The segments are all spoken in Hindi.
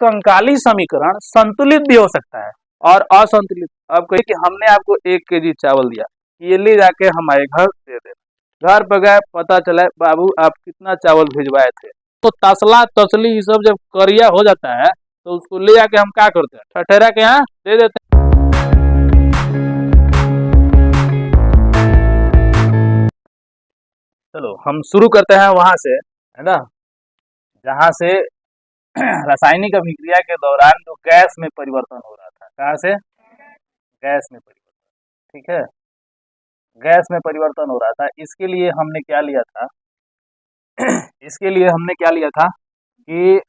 कंकाली समीकरण संतुलित भी हो सकता है और असंतुलित। अब कहिए कि हमने आपको 1 kg चावल दिया, ये ले जाके हमारे घर दे देना। घर पर गए, पता चला बाबू आप कितना चावल भिजवाए थे, तो तसला तसली ये सब जब करिया हो जाता है तो उसको ले जाके हम क्या करते हैं, ठठेरा के यहाँ दे देते हैं। चलो हम शुरू करते हैं वहां से, है ना, जहां से रासायनिक अभिक्रिया के दौरान जो गैस में परिवर्तन हो रहा था। कहाँ से? गैस में परिवर्तन। ठीक है, गैस में परिवर्तन हो रहा था। इसके लिए हमने क्या लिया था इसके लिए हमने क्या लिया था कि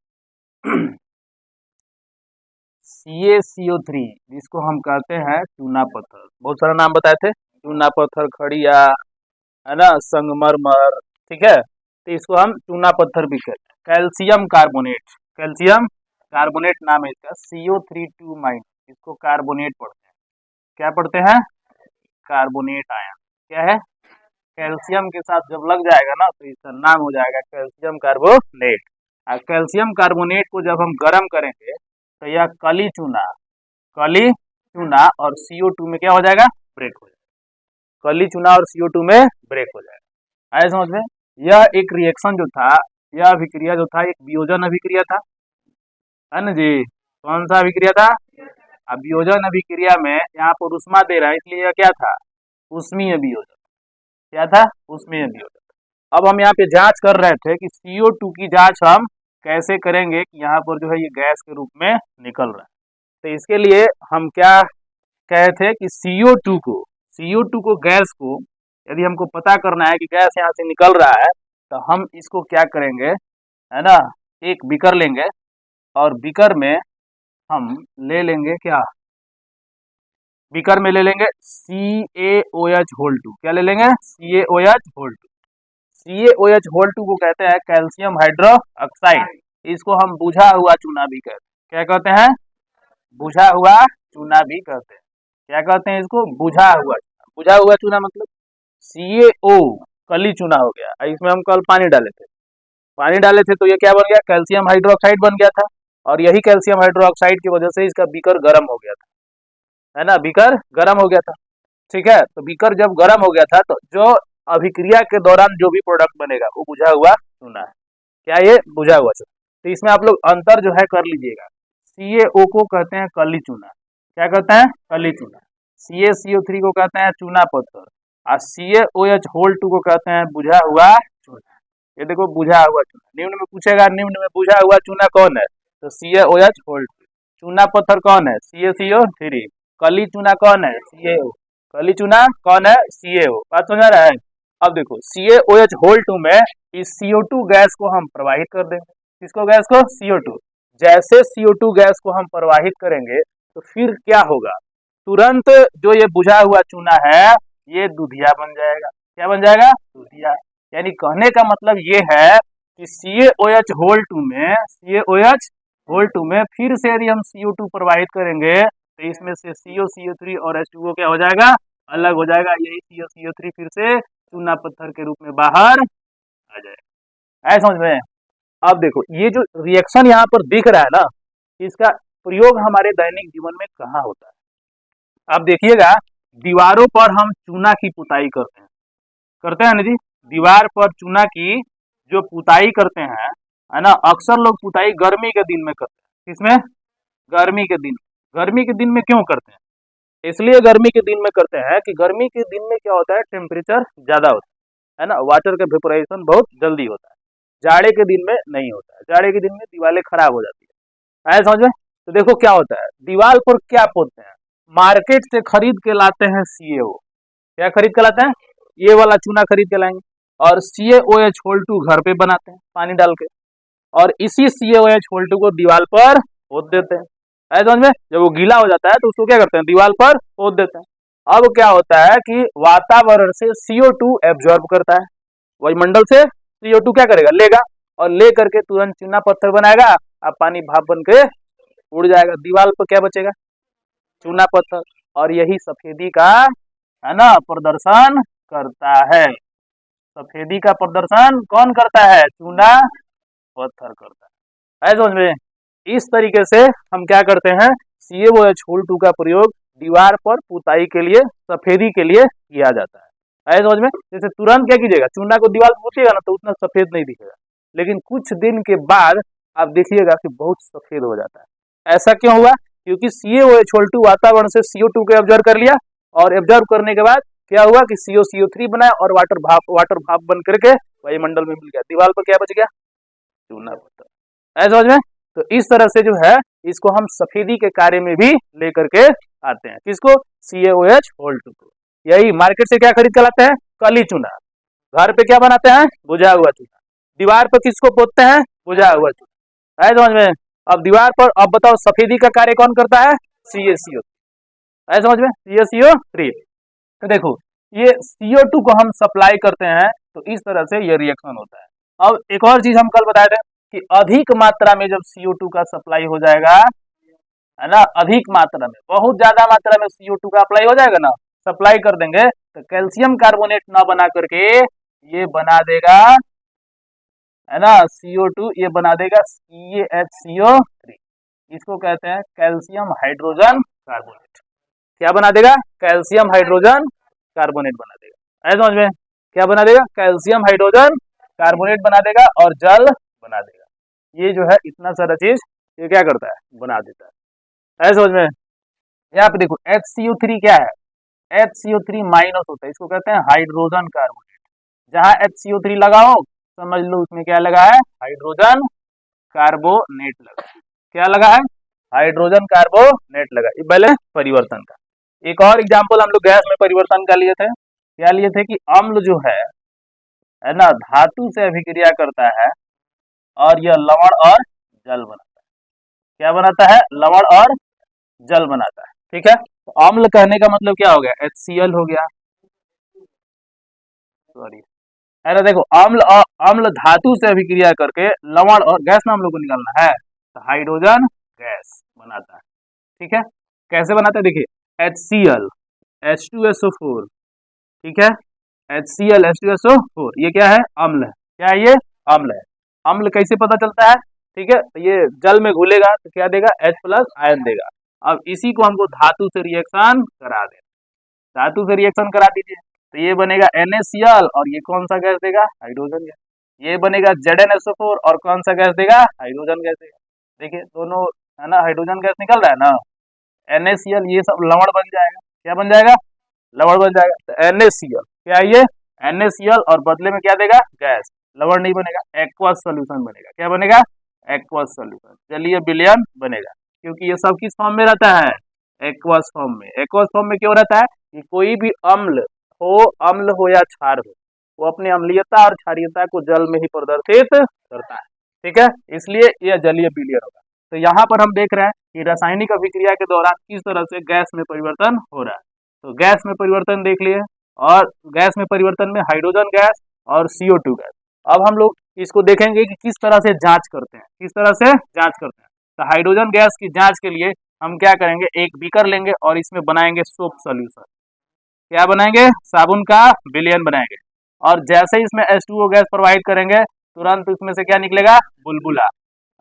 CaCO3, जिसको हम कहते हैं चूना पत्थर। बहुत सारा नाम बताए थे, चूना पत्थर, खड़िया, है ना, संगमरमर। ठीक है, तो इसको हम चूना पत्थर भी कहते हैं। कैल्शियम कार्बोनेट, कैल्शियम कार्बोनेट नाम है इसका, CO3 इसको कार्बोनेट पढ़ते हैं। क्या पढ़ते हैं? Carbonate ion. क्या है? कैल्शियम के साथ जब लग जाएगा ना तो इसका नाम हो जाएगा कैल्शियम कार्बोनेट। और कैल्शियम कार्बोनेट को जब हम गर्म करेंगे तो यह कली चूना और CO2 में क्या हो जाएगा? ब्रेक हो जाएगा। कली चूना और CO2 में ब्रेक हो जाएगा। आए समझ में? यह एक रिएक्शन जो था, यह अभिक्रिया जो था, एक वियोजन अभिक्रिया था, है ना जी। कौन सा अभिक्रिया था? अब वियोजन अभिक्रिया में यहाँ पर ऊष्मा दे रहा है, इसलिए यह क्या था? ऊष्मीय वियोजन। क्या था? ऊष्मीय वियोजन। अब हम यहाँ पे जांच कर रहे थे कि CO2 की जांच हम कैसे करेंगे कि यहाँ पर जो है ये गैस के रूप में निकल रहा है। तो इसके लिए हम क्या कहे थे कि CO2 को गैस को यदि हमको पता करना है कि गैस यहाँ से निकल रहा है तो हम इसको क्या करेंगे, है ना, एक बीकर लेंगे और बीकर में हम ले लेंगे क्या? बीकर में ले लेंगे CaOH2। क्या ले लेंगे? CaOH2। CaOH2 को कहते हैं कैल्शियम हाइड्रोक्साइड। इसको हम बुझा हुआ चूना भी कहते हैं। क्या कहते हैं? बुझा हुआ चूना भी कहते हैं। क्या कहते हैं इसको? बुझा हुआ चूना मतलब CaO कली चूना हो गया। इसमें हम कल पानी डाले थे तो ये क्या बन गया? कैल्शियम हाइड्रोक्साइड बन गया था। और यही कैल्शियम हाइड्रोक्साइड की वजह से इसका बीकर गर्म हो गया था, है ना, बीकर गर्म हो गया था। ठीक है, तो बीकर जब गर्म हो गया था तो जो अभिक्रिया के दौरान जो भी प्रोडक्ट बनेगा वो बुझा हुआ चूना है। क्या ये? बुझा हुआ चूना। तो इसमें आप लोग अंतर जो है कर लीजिएगा। CaO को कहते हैं कली चूना। क्या कहते हैं? कली चूना। CaCO3 को कहते हैं चूना पत्थर और CaOH2 को कहते हैं बुझा हुआ चूना। ये देखो, बुझा हुआ चूना। निम्न में पूछेगा, निम्न में बुझा हुआ चूना कौन है? तो CaOH2। चूना पत्थर कौन है? CaCO3। कली चूना कौन है? CaO। कली चूना कौन है? CaO। बात समझ आ रहा है? अब देखो, CaOH2 में इस CO2 गैस को हम प्रवाहित कर देंगे। किसको? गैस को? CO2। जैसे CO2 गैस को हम प्रवाहित करेंगे तो फिर क्या होगा? तुरंत जो ये बुझा हुआ चूना है ये दूधिया बन जाएगा। क्या बन जाएगा? दूधिया। यानी कहने का मतलब ये है कि CaOH2 में फिर से यदि हम CO2 प्रवाहित करेंगे तो इसमें से CO3 और H2O क्या हो जाएगा? अलग हो जाएगा। यही CO3 फिर से चूना पत्थर के रूप में बाहर आ जाएगा। ऐसा समझ में? अब देखो, ये जो रिएक्शन यहाँ पर दिख रहा है ना, इसका प्रयोग हमारे दैनिक जीवन में कहाँ होता है? अब देखिएगा, दीवारों पर हम चूना की पुताई करते हैं ना जी। दीवार पर चूना की जो पुताई करते हैं, है ना, अक्सर लोग पुताई गर्मी के दिन में करते हैं। किसमें? गर्मी के दिन। गर्मी के दिन में क्यों करते हैं? इसलिए गर्मी के दिन में करते हैं कि गर्मी के दिन में क्या होता है, टेम्परेचर ज्यादा होता है ना, वाटर का वेपोराइजेशन बहुत जल्दी होता है। जाड़े के दिन में नहीं होता है। जाड़े के दिन में दीवारें खराब हो जाती है। ऐसा समझ में? तो देखो क्या होता है, दीवार पर क्या पोतते हैं? मार्केट से खरीद के लाते हैं CaO। क्या खरीद के लाते हैं? ये वाला चूना खरीद के लाएंगे और CaOH2 घर पे बनाते हैं पानी डाल के, और इसी CaOH2 को दीवार पर पोत देते हैं। ऐसा समझ में? जब वो गीला हो जाता है तो उसको क्या करते हैं? दीवार पर पोत देते हैं। अब क्या होता है कि वातावरण से CO2 एब्जॉर्ब करता है, वायुमंडल से CO2 क्या करेगा? लेगा, और ले करके तुरंत चूना पत्थर बनाएगा। अब पानी भाप बन के उड़ जाएगा। दीवार पर क्या बचेगा? चूना पत्थर। और यही सफेदी का, है ना, प्रदर्शन करता है। सफेदी का प्रदर्शन कौन करता है? चूना पत्थर करता है। समझ में? इस तरीके से हम क्या करते हैं, CaOH2 का प्रयोग दीवार पर पुताई के लिए, सफेदी के लिए किया जाता है। समझ में? जैसे तुरंत क्या कीजिएगा, चूना को दीवार पर पोतिएगा ना तो उतना सफेद नहीं दिखेगा, लेकिन कुछ दिन के बाद आप देखिएगा कि बहुत सफेद हो जाता है। ऐसा क्यों हुआ? क्योंकि CaOH2 वातावरण से CO2 को ऑब्जर्व कर लिया, और ऑब्जर्व करने के बाद क्या हुआ कि CO3 बनाया और वाटर भाप बन करके वायुमंडल में मिल गया। दीवार पर क्या बच गया? चूना पत्थर। ऐसा समझ में? तो इस तरह से जो है इसको हम सफेदी के कार्य में भी लेकर के आते हैं। किसको? CaOH2 को। यही मार्केट से क्या खरीद कर लाते हैं? काली चूना। घर पे क्या बनाते हैं? बुझा हुआ चूना। दीवार पर किसको पोतते हैं? बुझा हुआ चूना। है समझ में? अब दीवार पर, अब बताओ सफेदी का कार्य कौन करता है? CaCO3। है समझ में? CaCO3। तो देखो ये CO2 को हम सप्लाई करते हैं, तो इस तरह से ये रिएक्शन होता है। अब एक और चीज हम कल बताए थे कि अधिक मात्रा में जब CO2 का सप्लाई हो जाएगा, है ना, अधिक मात्रा में, बहुत ज्यादा मात्रा में CO2 का अप्लाई हो जाएगा ना, सप्लाई कर देंगे, तो कैल्शियम कार्बोनेट ना बना करके ये बना देगा, है ना, CO2 ये बना देगा CaHCO3। इसको कहते हैं कैल्शियम हाइड्रोजन कार्बोनेट। क्या बना देगा? कैल्शियम हाइड्रोजन कार्बोनेट बना देगा। समझ में? क्या बना देगा? कैल्शियम हाइड्रोजन कार्बोनेट बना देगा और जल बना देगा। ये जो है इतना सारा चीज ये क्या करता है? बना देता है। समझ में? यहाँ पे देखो HCO3 क्या है? HCO3 माइनस होता है, इसको कहते हैं हाइड्रोजन कार्बोनेट। जहां HCO3 लगाओ समझ लो उसमें क्या लगा है? हाइड्रोजन कार्बोनेट लगा। क्या लगा है? हाइड्रोजन कार्बोनेट लगा। ये पहले परिवर्तन का। एक और एग्जाम्पल हम लोग गैस में परिवर्तन का लिए थे। क्या लिए थे? कि अम्ल जो है ना, धातु से अभिक्रिया करता है और यह लवण और जल बनाता है। क्या बनाता है? लवण और जल बनाता है। ठीक है, तो अम्ल कहने का मतलब क्या हो गया? HCl हो गया। सॉरी, अरे देखो अम्ल धातु से अभिक्रिया करके लवण और गैस ना हम लोग को निकालना है, तो हाइड्रोजन गैस बनाता है। ठीक है, कैसे बनाता है? देखिए HCl H2SO4, ठीक है, HCl H2SO4 ये क्या है? अम्ल है। क्या है ये? अम्ल है। अम्ल कैसे पता चलता है? ठीक है, तो ये जल में घुलेगा तो क्या देगा? H+ आयन देगा। अब इसी को हमको धातु से रिएक्शन करा देना। धातु से रिएक्शन करा दीजिए तो ये बनेगा NaCl और ये कौन सा गैस देगा? Hydrogen gas. ये बनेगा ZnSO4 और कौन सा गैस देगा? हाइड्रोजन गैस देगा। देखिए दोनों, है ना, हाइड्रोजन गैस निकल रहा है ना, NaCl ये सब लवण बन जाएगा। क्या बन जाएगा? लवण बन जाएगा। तो NaCl क्या है? ये NaCl और बदले में क्या देगा? गैस। लवण नहीं बनेगा, एक्वस सोल्यूशन बनेगा। क्या बनेगा? एक्वस सोल्यूशन, जलीय विलयन बनेगा। क्योंकि ये सब किस फॉर्म में रहता है? एक्वस फॉर्म में। एक्वस फॉर्म में क्यों रहता है? कि कोई भी अम्ल हो या क्षार हो, वो अपनी अम्लीयता और क्षारीयता को जल में ही प्रदर्शित करता है। ठीक है, इसलिए यह जलीय विलयन होगा। तो यहाँ पर हम देख रहे हैं कि रासायनिक अभिक्रिया के दौरान किस तरह से गैस में परिवर्तन हो रहा है। तो गैस में परिवर्तन देख लिए, और गैस में परिवर्तन में हाइड्रोजन गैस और CO2 गैस। अब हम लोग इसको देखेंगे कि किस तरह से जांच करते हैं, किस तरह से जांच करते हैं। तो हाइड्रोजन गैस की जांच के लिए हम क्या करेंगे? एक बीकर लेंगे और इसमें बनाएंगे सोप सोल्यूशन। क्या बनाएंगे? साबुन का विलयन बनाएंगे। और जैसे ही इसमें H2O गैस प्रवाहित करेंगे, तुरंत इसमें से क्या निकलेगा? बुलबुला,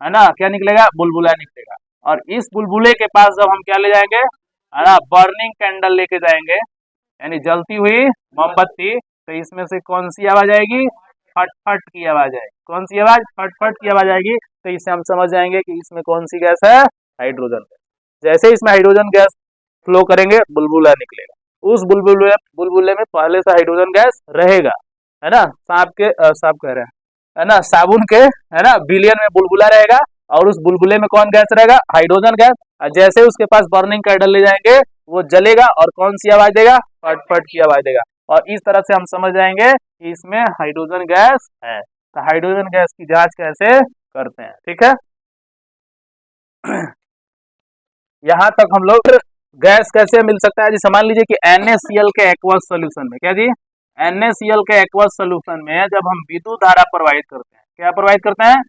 है ना। क्या निकलेगा? बुलबुला निकलेगा। और इस बुलबुले के पास जब हम क्या ले जाएंगे, है ना, बर्निंग कैंडल लेके जाएंगे, यानी जलती हुई मोमबत्ती, तो इसमें से कौन सी आवाज आएगी? फट फट की आवाज आएगी। कौन सी आवाज? फट फट की आवाज आएगी। तो इससे हम समझ जाएंगे कि इसमें कौन सी गैस है? Hydrogen gas. जैसे इसमें हाइड्रोजन गैस फ्लो करेंगे, बुलबुला निकलेगा। उस बुलबुले में पहले से हाइड्रोजन गैस रहेगा, है ना। सांप कह रहे हैं, है ना, साबुन के, है ना, विलयन में बुलबुला रहेगा, और उस बुलबुले में कौन गैस रहेगा? Hydrogen gas. और जैसे उसके पास बर्निंग कैंडल ले जाएंगे, वो जलेगा और कौन सी आवाज देगा? फट फट की आवाज देगा। और इस तरह से हम समझ जाएंगे कि इसमें हाइड्रोजन गैस है। तो हाइड्रोजन गैस की जांच कैसे करते हैं? ठीक है, यहाँ तक हम लोग गैस कैसे मिल सकता है जी। समझ लीजिए कि NaCl के एक्वस सोल्यूशन में, क्या जी, NaCl के एक्वस सोल्यूशन में जब हम विद्युत धारा प्रवाहित करते हैं, क्या प्रवाहित करते हैं?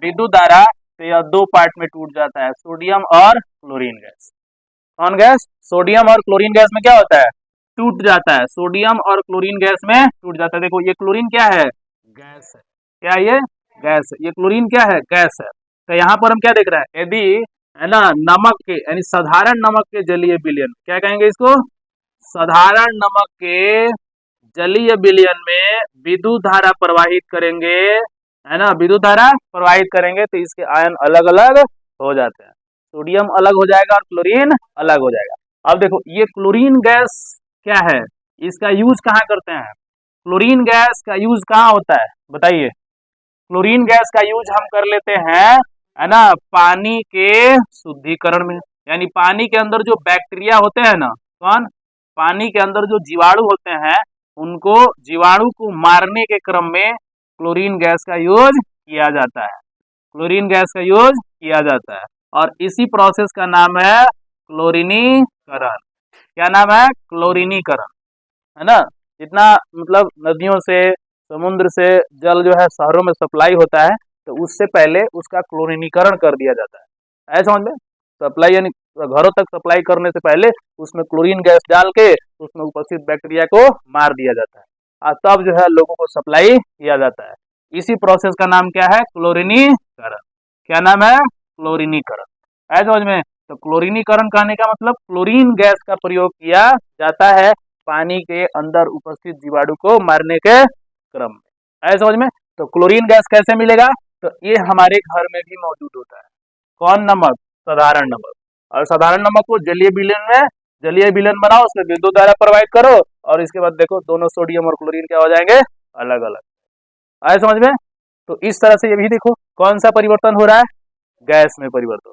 विद्युत धारा, तो यह दो पार्ट में टूट जाता है, सोडियम और क्लोरीन गैस। कौन गैस? सोडियम और क्लोरीन गैस में क्या होता है? टूट जाता है। सोडियम और क्लोरीन गैस में टूट जाता है। देखो ये क्लोरीन क्या है? गैस है। क्या ये? गैस है। ये क्लोरीन क्या है? गैस है। तो यहाँ पर हम क्या देख रहे हैं, यदि है ना नमक के यानी साधारण नमक के जलीय विलयन, क्या कहेंगे इसको, साधारण नमक के जलीय विलयन में विद्युत धारा प्रवाहित करेंगे, है ना, विद्युत धारा प्रवाहित करेंगे तो इसके आयन अलग अलग हो जाते हैं, सोडियम अलग हो जाएगा और क्लोरीन अलग हो जाएगा। अब देखो ये क्लोरीन गैस क्या है, इसका यूज कहाँ करते हैं, क्लोरीन गैस का यूज कहाँ होता है बताइए। क्लोरीन गैस का यूज हम कर लेते हैं, है ना, पानी के शुद्धिकरण में, यानी पानी के अंदर जो बैक्टीरिया होते हैं ना, कौन, पानी के अंदर जो जीवाणु होते हैं, उनको जीवाणु को मारने के क्रम में क्लोरीन गैस का यूज किया जाता है, क्लोरीन गैस का यूज किया जाता है, और इसी प्रोसेस का नाम है क्लोरीनीकरण। क्या नाम है, क्लोरीनीकरण, है ना। जितना मतलब नदियों से समुद्र से जल जो है शहरों में सप्लाई होता है, तो उससे पहले उसका क्लोरीनीकरण कर दिया जाता है, ऐसा समझ में, सप्लाई यानी घरों तक सप्लाई करने से पहले उसमें क्लोरीन गैस डाल के उसमें उपस्थित बैक्टीरिया को मार दिया जाता है, और तब जो है लोगों को सप्लाई किया जाता है। इसी प्रोसेस का नाम क्या है, क्लोरीनीकरण। क्या नाम है, क्लोरीनीकरण, ऐसा समझ में। तो क्लोरीनीकरण कहने का मतलब क्लोरीन गैस का प्रयोग किया जाता है पानी के अंदर उपस्थित जीवाणु को मारने के क्रम में, ऐसा समझ में। तो क्लोरीन गैस कैसे मिलेगा, तो ये हमारे घर में भी मौजूद होता है, कौन, नमक, साधारण नमक, और साधारण नमक को जलीय विलयन में, जलीय विलयन बनाओ, उसमें विद्युत धारा प्रवाहित करो, और इसके बाद देखो दोनों सोडियम और क्लोरीन क्या हो जाएंगे, अलग अलग, आए समझ में। तो इस तरह से ये भी देखो कौन सा परिवर्तन हो रहा है, गैस में परिवर्तन,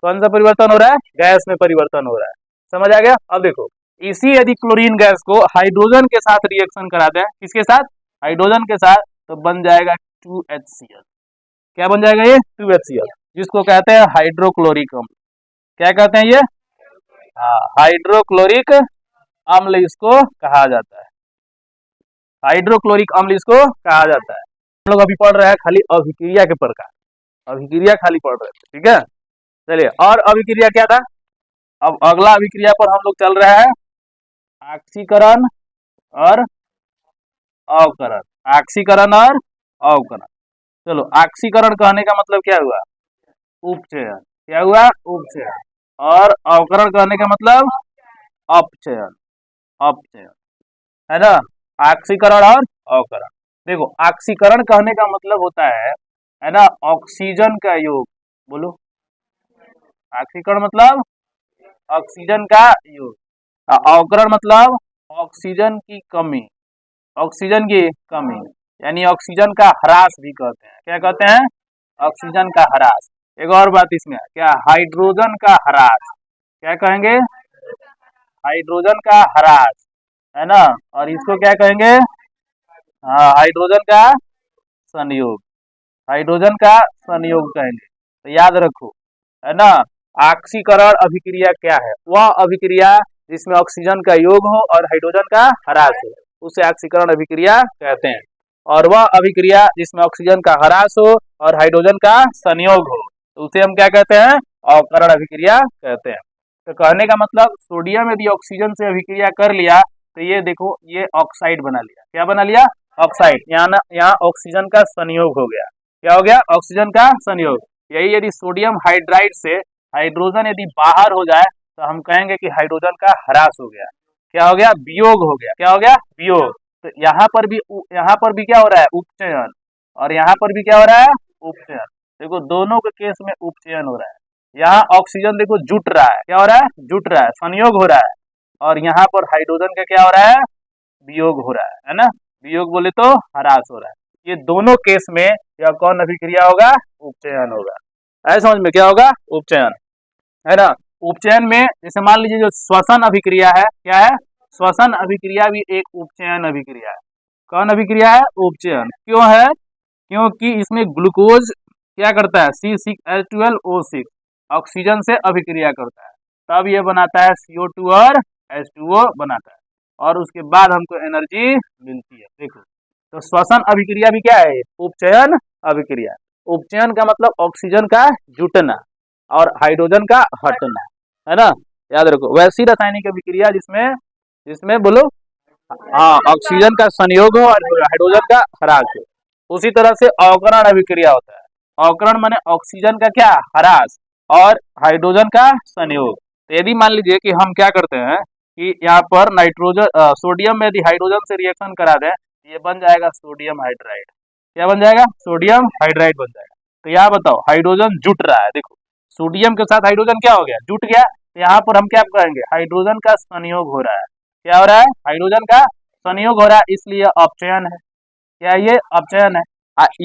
कौन सा परिवर्तन हो रहा है, गैस में परिवर्तन हो रहा है, समझ आ गया। अब देखो इसी यदि क्लोरीन गैस को हाइड्रोजन के साथ रिएक्शन कराते हैं, किसके साथ, हाइड्रोजन के साथ, तो बन जाएगा 2HCl। क्या बन जाएगा ये, 2HCl, जिसको कहते हैं हाइड्रोक्लोरिक अम्ल। क्या कहते हैं ये, हाँ, हाइड्रोक्लोरिक अम्ल इसको कहा जाता है, हाइड्रोक्लोरिक अम्ल इसको कहा जाता है। हम लोग अभी पढ़ रहे हैं खाली अभिक्रिया के प्रकार, अभिक्रिया खाली पढ़ रहे थे, ठीक है। चलिए, और अभिक्रिया क्या था, अब अगला अभिक्रिया पर हम लोग चल रहे हैं, ऑक्सीकरण और अवकरण, ऑक्सीकरण और अवकरण। चलो, ऑक्सीकरण कहने का मतलब क्या हुआ, उपचयन, क्या हुआ, उपचयन, और अवकरण कहने का मतलब अपचयन, अपचयन, है ना। ऑक्सीकरण और अवकरण, देखो ऑक्सीकरण कहने का मतलब होता है ना, ऑक्सीजन का योग, बोलो, ऑक्सीकरण मतलब ऑक्सीजन का योग, अवकरण मतलब ऑक्सीजन की कमी, ऑक्सीजन की कमी, यानी ऑक्सीजन का ह्रास भी कहते हैं, क्या कहते हैं, ऑक्सीजन का ह्रास। एक और बात इसमें क्या, हाइड्रोजन का ह्रास, क्या कहेंगे, हाइड्रोजन का ह्रास, है ना, और इसको क्या कहेंगे, हाँ, हाइड्रोजन का संयोग, हाइड्रोजन का संयोग कहेंगे। तो याद रखो, है ना, ऑक्सीकरण अभिक्रिया क्या है, वह अभिक्रिया जिसमें ऑक्सीजन का योग हो और हाइड्रोजन का ह्रास हो, उसे ऑक्सीकरण अभिक्रिया कहते हैं। और वह अभिक्रिया जिसमें ऑक्सीजन का ह्रास हो और हाइड्रोजन का संयोग हो, तो उसे हम क्या कहते हैं, अवकरण अभिक्रिया कहते हैं। तो कहने का मतलब सोडियम यदि ऑक्सीजन से अभिक्रिया कर लिया तो ये देखो ये ऑक्साइड बना लिया, क्या बना लिया, ऑक्साइड, यहाँ ऑक्सीजन का संयोग हो गया, क्या हो गया, ऑक्सीजन का संयोग। यही यदि सोडियम हाइड्राइड से हाइड्रोजन यदि बाहर हो जाए तो हम कहेंगे कि हाइड्रोजन का ह्रास हो गया, क्या हो गया, वियोग हो गया, क्या हो गया, वियोग। तो यहाँ पर भी क्या हो रहा है, उपचयन, और यहाँ पर भी क्या हो रहा है, उपचयन। देखो दोनों के केस में उपचयन हो रहा है, यहाँ ऑक्सीजन देखो जुट रहा है, क्या हो रहा है, जुट रहा है, संयोग हो रहा है, और यहाँ पर हाइड्रोजन का क्या हो रहा है, वियोग हो रहा है ना, वियोग बोले तो ह्रास हो रहा है। ये दोनों केस में यह कौन अभिक्रिया होगा, उपचयन होगा, ऐसा समझ में, क्या होगा, उपचयन, है ना। उपचयन में जैसे मान लीजिए जो श्वसन अभिक्रिया है, क्या है, श्वसन अभिक्रिया भी एक उपचयन अभिक्रिया है। कौन अभिक्रिया है, उपचयन, क्यों है, क्योंकि इसमें ग्लूकोज क्या करता है, C6H12O6 ऑक्सीजन से अभिक्रिया करता है, तब ये बनाता है CO2 और H2O बनाता है, और उसके बाद हमको एनर्जी मिलती है। देखो तो श्वसन अभिक्रिया भी क्या है, उपचयन अभिक्रिया। उपचयन का मतलब ऑक्सीजन का जुटना और हाइड्रोजन का हटना, है ना, याद रखो। वैसी रासायनिक अभिक्रिया जिसमें बोलो, हाँ, ऑक्सीजन का संयोग हो और हाइड्रोजन का ह्रास हो, उसी तरह से अवकरण अभिक्रिया होता है। अवकरण माने ऑक्सीजन का क्या ह्रास और हाइड्रोजन का संयोग। तो यदि मान लीजिए कि हम क्या करते हैं कि यहाँ पर नाइट्रोजन सोडियम में यदि हाइड्रोजन से रिएक्शन करा दें, ये बन जाएगा सोडियम हाइड्राइड। क्या बन जाएगा? सोडियम हाइड्राइड बन जाएगा। तो यहाँ बताओ हाइड्रोजन जुट रहा है, देखो सोडियम के साथ हाइड्रोजन क्या हो गया? जुट गया। तो यहाँ पर हम क्या करेंगे? हाइड्रोजन का संयोग हो रहा है। क्या हो रहा है? हाइड्रोजन का संयोग हो रहा है, इसलिए अपचयन है। क्या ये अपचयन है?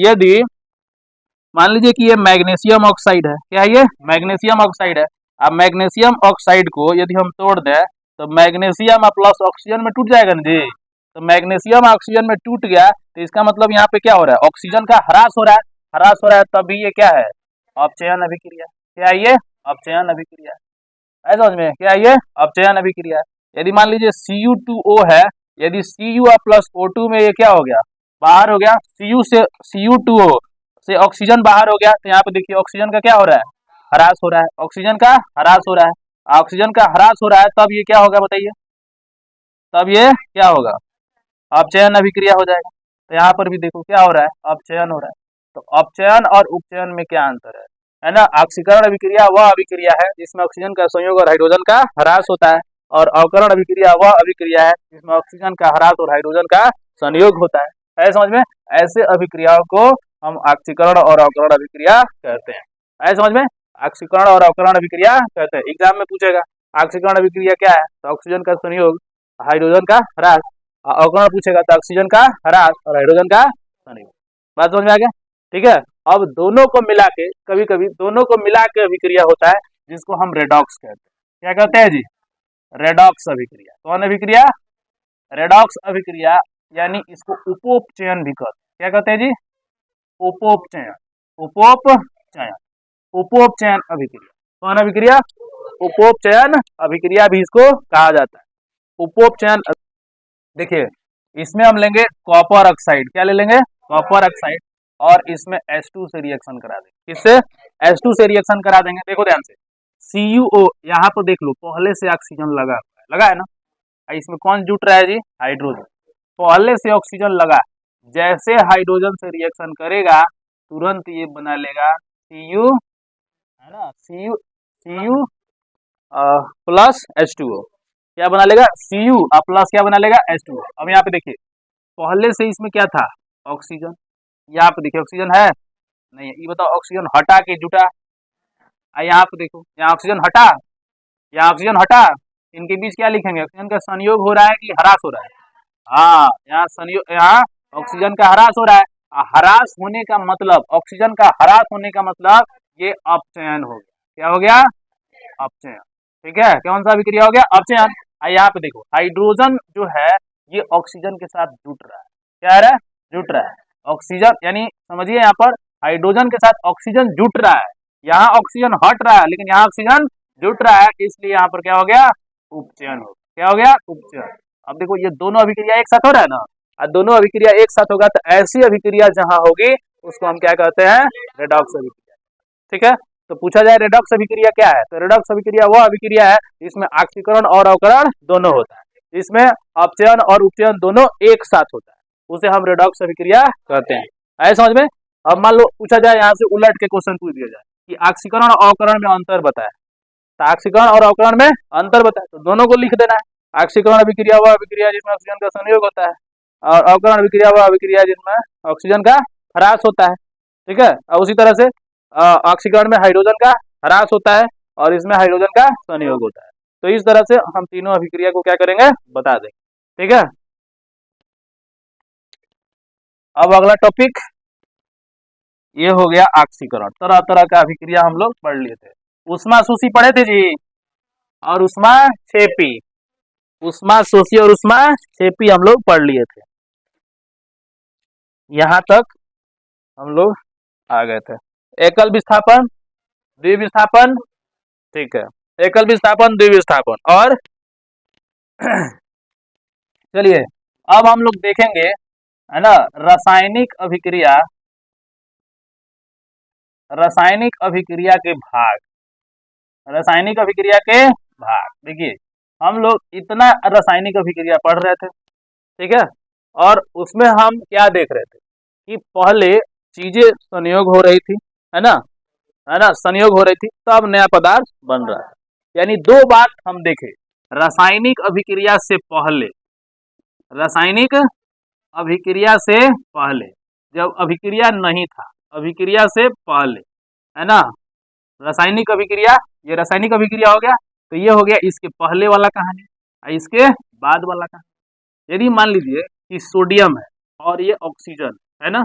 यदि मान लीजिए कि ये मैग्नीशियम ऑक्साइड है, क्या ये मैग्नीशियम ऑक्साइड है। अब मैग्नीशियम ऑक्साइड को यदि हम तोड़ दें तो मैग्नीशियम प्लस ऑक्सीजन में टूट जाएगा ना जी। तो मैग्नीशियम ऑक्सीजन में टूट गया तो इसका मतलब यहाँ पे क्या हो रहा है? ऑक्सीजन का ह्रास हो रहा है। ह्रास हो रहा है तभी ये क्या है? अपचयन अभिक्रिया। क्या है ये? अपचयन अभिक्रिया। है समझ में? क्या है ये? अपचयन अभिक्रिया। यदि मान लीजिए Cu2O है, यदि Cu प्लस O2 में ये क्या हो गया? बाहर हो गया। Cu से Cu2O से ऑक्सीजन बाहर हो गया, तो यहाँ पे देखिए ऑक्सीजन का क्या हो रहा है? ह्रास हो रहा है। ऑक्सीजन का ह्रास हो रहा है। ऑक्सीजन का ह्रास हो रहा है तब ये क्या होगा बताइए? तब ये क्या होगा? अपचयन अभिक्रिया हो जाएगा। तो यहाँ पर भी देखो क्या हो रहा है? अपचयन हो रहा है। तो अपचयन और उपचयन में क्या अंतर है ना? ऑक्सीकरण अभिक्रिया वह अभिक्रिया है जिसमें ऑक्सीजन का संयोग और हाइड्रोजन का ह्रास होता है, और अवकरण अभिक्रिया वह अभिक्रिया है जिसमें ऑक्सीजन का ह्रास और हाइड्रोजन का संयोग होता है। समझ में? ऐसे अभिक्रियाओं को हम ऑक्सीकरण और अवकरण अभिक्रिया कहते हैं। है समझ में? ऑक्सीकरण और अवकरण अभिक्रिया कहते हैं। एग्जाम में पूछेगा ऑक्सीकरण अभिक्रिया क्या है, तो ऑक्सीजन का संयोग, हाइड्रोजन का ह्रास। अवकरण पूछेगा तो ऑक्सीजन का ह्रास और हाइड्रोजन का संयोग। बात समझ में आ गया? ठीक है। अब दोनों को मिला के, कभी कभी दोनों को मिला के अभिक्रिया होता है जिसको हम रेडॉक्स कहते हैं। क्या कहते हैं जी? रेडॉक्स अभिक्रिया। कौन अभिक्रिया? रेडॉक्स अभिक्रिया, यानी इसको उपोपचयन भी कहते हैं। क्या कहते हैं जी? उपोपचयन। उपोपचयन। उपोपचयन अभिक्रिया। कौन अभिक्रिया? उपोपचयन अभिक्रिया भी इसको कहा जाता है। उपोपचयन। देखिए इसमें हम लेंगे कॉपर ऑक्साइड। क्या ले लेंगे? कॉपर ऑक्साइड, और इसमें H2 से रिएक्शन करा देंगे। किससे? H2 से रिएक्शन करा देंगे। देखो ध्यान से, CuO यहाँ पर देख लो पहले से ऑक्सीजन लगा हुआ है, लगा है ना। इसमें कौन जुट रहा है जी? हाइड्रोजन। पहले से ऑक्सीजन लगा, जैसे हाइड्रोजन से रिएक्शन करेगा तुरंत ये बना लेगा Cu, है ना, Cu प्लस H2O। क्या बना लेगा? Cu प्लस क्या बना लेगा? H2O। अब यहाँ पे देखिए पहले से इसमें क्या था? ऑक्सीजन। यहाँ पे देखिए ऑक्सीजन है नहीं है। ये बताओ ऑक्सीजन हटा के जुटा। यहाँ पे देखो, यहाँ ऑक्सीजन हटा, यहाँ ऑक्सीजन हटा, इनके बीच क्या लिखेंगे? ऑक्सीजन का संयोग हो रहा है कि ह्रास हो रहा है? हाँ, यहाँ संयोग, यहाँ ऑक्सीजन का ह्रास हो रहा है। ह्रास होने का मतलब, ऑक्सीजन का ह्रास होने का मतलब ये अपचयन हो गया। क्या हो गया? अपचयन। ठीक है। कौन सा अभिक्रिया हो गया? अपचयन। यहाँ पे देखो हाइड्रोजन जो है ये ऑक्सीजन के साथ जुट रहा है। क्या है? जुट रहा है। ऑक्सीजन, यानी समझिए यहाँ पर हाइड्रोजन के साथ ऑक्सीजन जुट रहा है। यहाँ ऑक्सीजन हट रहा है लेकिन यहाँ ऑक्सीजन जुट रहा है, इसलिए यहाँ पर क्या हो गया? उपचयन हो गया। क्या हो गया? उपचयन। अब देखो ये दोनों अभिक्रिया एक साथ हो रहा है ना, और दोनों अभिक्रिया एक साथ होगा तो ऐसी अभिक्रिया जहां होगी उसको हम क्या कहते हैं? रेडॉक्स अभिक्रिया। ठीक है। तो पूछा जाए रेडॉक्स अभिक्रिया क्या है, तो रेडॉक्स अभिक्रिया वह अभिक्रिया है जिसमें ऑक्सीकरण और अवकरण दोनों होता है, इसमें अपचयन और उपचयन दोनों एक साथ होता है, उसे हम रेडॉक्स अभिक्रिया कहते हैं। आए समझ में? अब मान लो पूछा जाए यहाँ से उलट के क्वेश्चन पूछ दिया जाए कि ऑक्सीकरण और अवकरण में अंतर बताए, तो ऑक्सीकरण और अवकरण में अंतर बताए तो दोनों को लिख देना है। ऑक्सीकरण अभिक्रिया वह अभिक्रिया जिसमें ऑक्सीजन का संयोग होता है, और अवकरण अभिक्रिया वह अभिक्रिया जिसमें ऑक्सीजन का ह्रास होता है। ठीक है। और उसी तरह से ऑक्सीकरण में हाइड्रोजन का ह्रास होता है और इसमें हाइड्रोजन का संयोग होता है। तो इस तरह से हम तीनों अभिक्रिया को क्या करेंगे? बता देंगे। ठीक है। अब अगला टॉपिक ये हो गया ऑक्सीकरण। तरह तरह का अभिक्रिया हम लोग पढ़ लिए थे। उष्मा शोषी पढ़े थे जी, और उष्मा क्षेपी। उष्मा शोषी और उष्मा क्षेपी हम लोग पढ़ लिए थे। यहां तक हम लोग आ गए थे। एकल विस्थापन, द्विविस्थापन, ठीक है, एकल विस्थापन, द्विविस्थापन, और चलिए अब हम लोग देखेंगे, है ना, रासायनिक अभिक्रिया। रासायनिक अभिक्रिया के भाग, रासायनिक अभिक्रिया के भाग। देखिए हम लोग इतना रासायनिक अभिक्रिया पढ़ रहे थे, ठीक है, और उसमें हम क्या देख रहे थे कि पहले चीजें संयोग हो रही थी, है ना, संयोग हो रही थी, तब नया पदार्थ बन रहा है। यानी दो बात हम देखे, रासायनिक अभिक्रिया से पहले, रासायनिक अभिक्रिया से पहले, जब अभिक्रिया नहीं था, अभिक्रिया से पहले, है ना, रासायनिक अभिक्रिया, ये रासायनिक अभिक्रिया हो गया, तो ये हो गया इसके पहले वाला कहानी और इसके बाद वाला कहानी। यदि मान लीजिए कि सोडियम है और ये ऑक्सीजन है ना,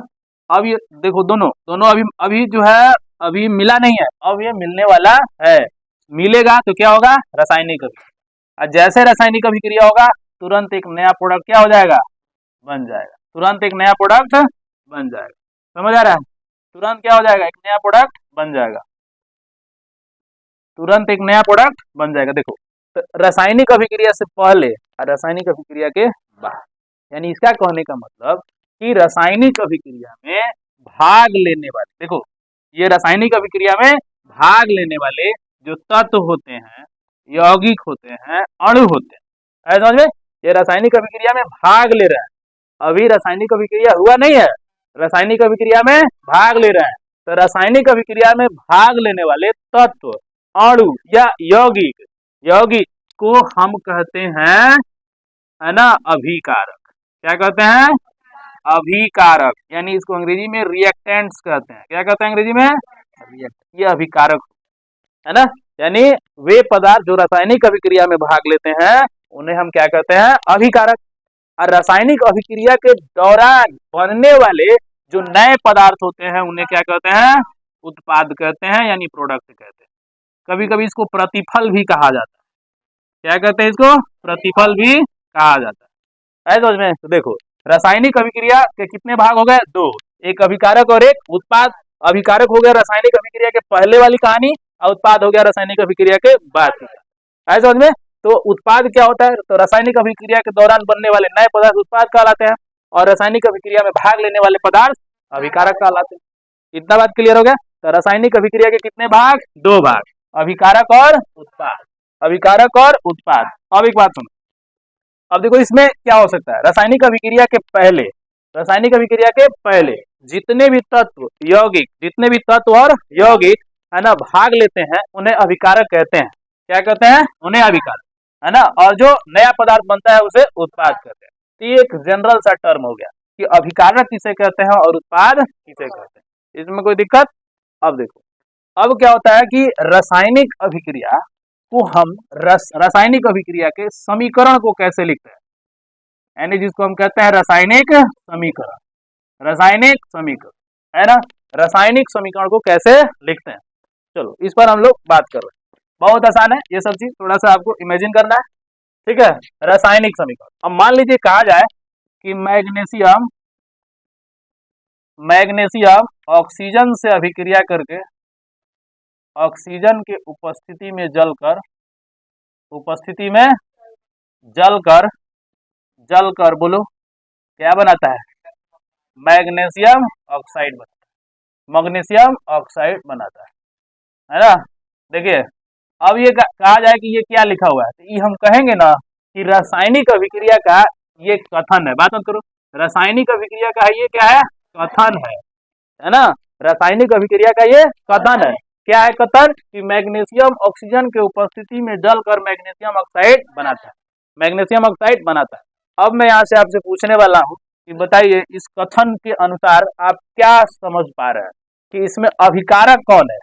अब ये देखो दोनों दोनों अभी अभी जो है अभी मिला नहीं है, अब ये मिलने वाला है, मिलेगा तो क्या होगा, रासायनिक अभिक्रिया। और जैसे रासायनिक अभिक्रिया होगा तुरंत एक नया प्रोडक्ट क्या हो जाएगा, बन जाएगा, तुरंत एक नया प्रोडक्ट बन जाएगा। समझ आ रहा है, तुरंत क्या हो जाएगा, एक नया प्रोडक्ट बन जाएगा, तुरंत एक नया प्रोडक्ट बन जाएगा। देखो तो रासायनिक अभिक्रिया से पहले और रासायनिक अभिक्रिया के बाद, यानी इसका कहने का मतलब कि रासायनिक अभिक्रिया में भाग लेने वाले, देखो ये रासायनिक अभिक्रिया में भाग लेने वाले जो तत्व होते हैं, यौगिक होते हैं, अणु होते हैं, समझ में, ये रासायनिक अभिक्रिया में भाग ले रहे हैं। अभी रासायनिक अभिक्रिया हुआ नहीं है, रासायनिक अभिक्रिया में भाग ले रहे हैं, तो रासायनिक अभिक्रिया में भाग लेने वाले तत्व, अणु या यौगिक, यौगिक को हम कहते हैं, है ना, अभिकारक। क्या कहते हैं, अभिकारक, यानी इसको अंग्रेजी में रिएक्टेंट्स कहते हैं। क्या कहते हैं अंग्रेजी में, ये अभिकारक, है ना, यानी वे पदार्थ जो रासायनिक अभिक्रिया में भाग लेते हैं उन्हें हम क्या कहते हैं, अभिकारक। और रासायनिक अभिक्रिया के दौरान बनने वाले जो नए पदार्थ होते हैं उन्हें क्या कहते हैं, उत्पाद कहते हैं, यानी प्रोडक्ट कहते हैं। कभी कभी इसको प्रतिफल भी कहा जाता है। क्या कहते हैं इसको, प्रतिफल भी कहा जाता है समझ में। तो देखो रासायनिक अभिक्रिया के कितने भाग हो गए, दो, एक अभिकारक और एक उत्पाद। अभिकारक हो गया रासायनिक अभिक्रिया के पहले वाली कहानी और उत्पाद हो गया रासायनिक अभिक्रिया के बाद की, समझ में। तो उत्पाद क्या होता है, तो रासायनिक अभिक्रिया के दौरान बनने वाले नए पदार्थ उत्पाद कहलाते हैं और रासायनिक अभिक्रिया में भाग लेने वाले पदार्थ अभिकारक कहलाते हैं। इतना बात क्लियर हो गया। तो रासायनिक अभिक्रिया के कितने भाग, दो भाग, अभिकारक और उत्पाद, अभिकारक और उत्पाद। अब एक बात सुनो, अब देखो इसमें क्या हो सकता है, रासायनिक अभिक्रिया के पहले, रासायनिक अभिक्रिया के पहले जितने भी तत्व, यौगिक, जितने भी तत्व और यौगिक, है ना, भाग लेते हैं उन्हें अभिकारक कहते हैं। क्या कहते हैं, उन्हें अभिकारक, है ना, और जो नया पदार्थ बनता है उसे उत्पाद कहते हैं। तो ये एक जनरल सा टर्म हो गया कि अभिकारक किसे कहते हैं और उत्पाद किसे कहते हैं, इसमें कोई दिक्कत। अब देखो अब क्या होता है कि रासायनिक अभिक्रिया को हम रासायनिक अभिक्रिया के समीकरण को कैसे लिखते हैं, यानी जिसको हम कहते हैं रासायनिक समीकरण, रासायनिक समीकरण, है ना, रासायनिक समीकरण को कैसे लिखते हैं, चलो इस पर हम लोग बात कर रहे हैं। बहुत आसान है ये सब चीज, थोड़ा सा आपको इमेजिन करना है, ठीक है। रासायनिक समीकरण, अब मान लीजिए कहा जाए कि मैग्नीशियम, मैग्नीशियम ऑक्सीजन से अभिक्रिया करके ऑक्सीजन के उपस्थिति में जलकर, उपस्थिति में जलकर, जलकर बोलो क्या बनाता है, मैग्नीशियम ऑक्साइड बनाता है, मैग्नीशियम ऑक्साइड बनाता है ना। देखिए अब ये कहा जाए कि ये क्या लिखा हुआ है, तो ये हम कहेंगे ना कि रासायनिक अभिक्रिया का ये कथन है, बात मत करो, रासायनिक अभिक्रिया का ये क्या है, कथन है ना, रासायनिक अभिक्रिया का ये कथन है। क्या है कथन, कि मैग्नीशियम ऑक्सीजन के उपस्थिति में जलकर मैग्नीशियम ऑक्साइड बनाता है, मैग्नीशियम ऑक्साइड बनाता है। अब मैं यहाँ से आपसे पूछने वाला हूँ कि बताइए इस कथन के अनुसार आप क्या समझ पा रहे हैं कि इसमें अभिकारक कौन है,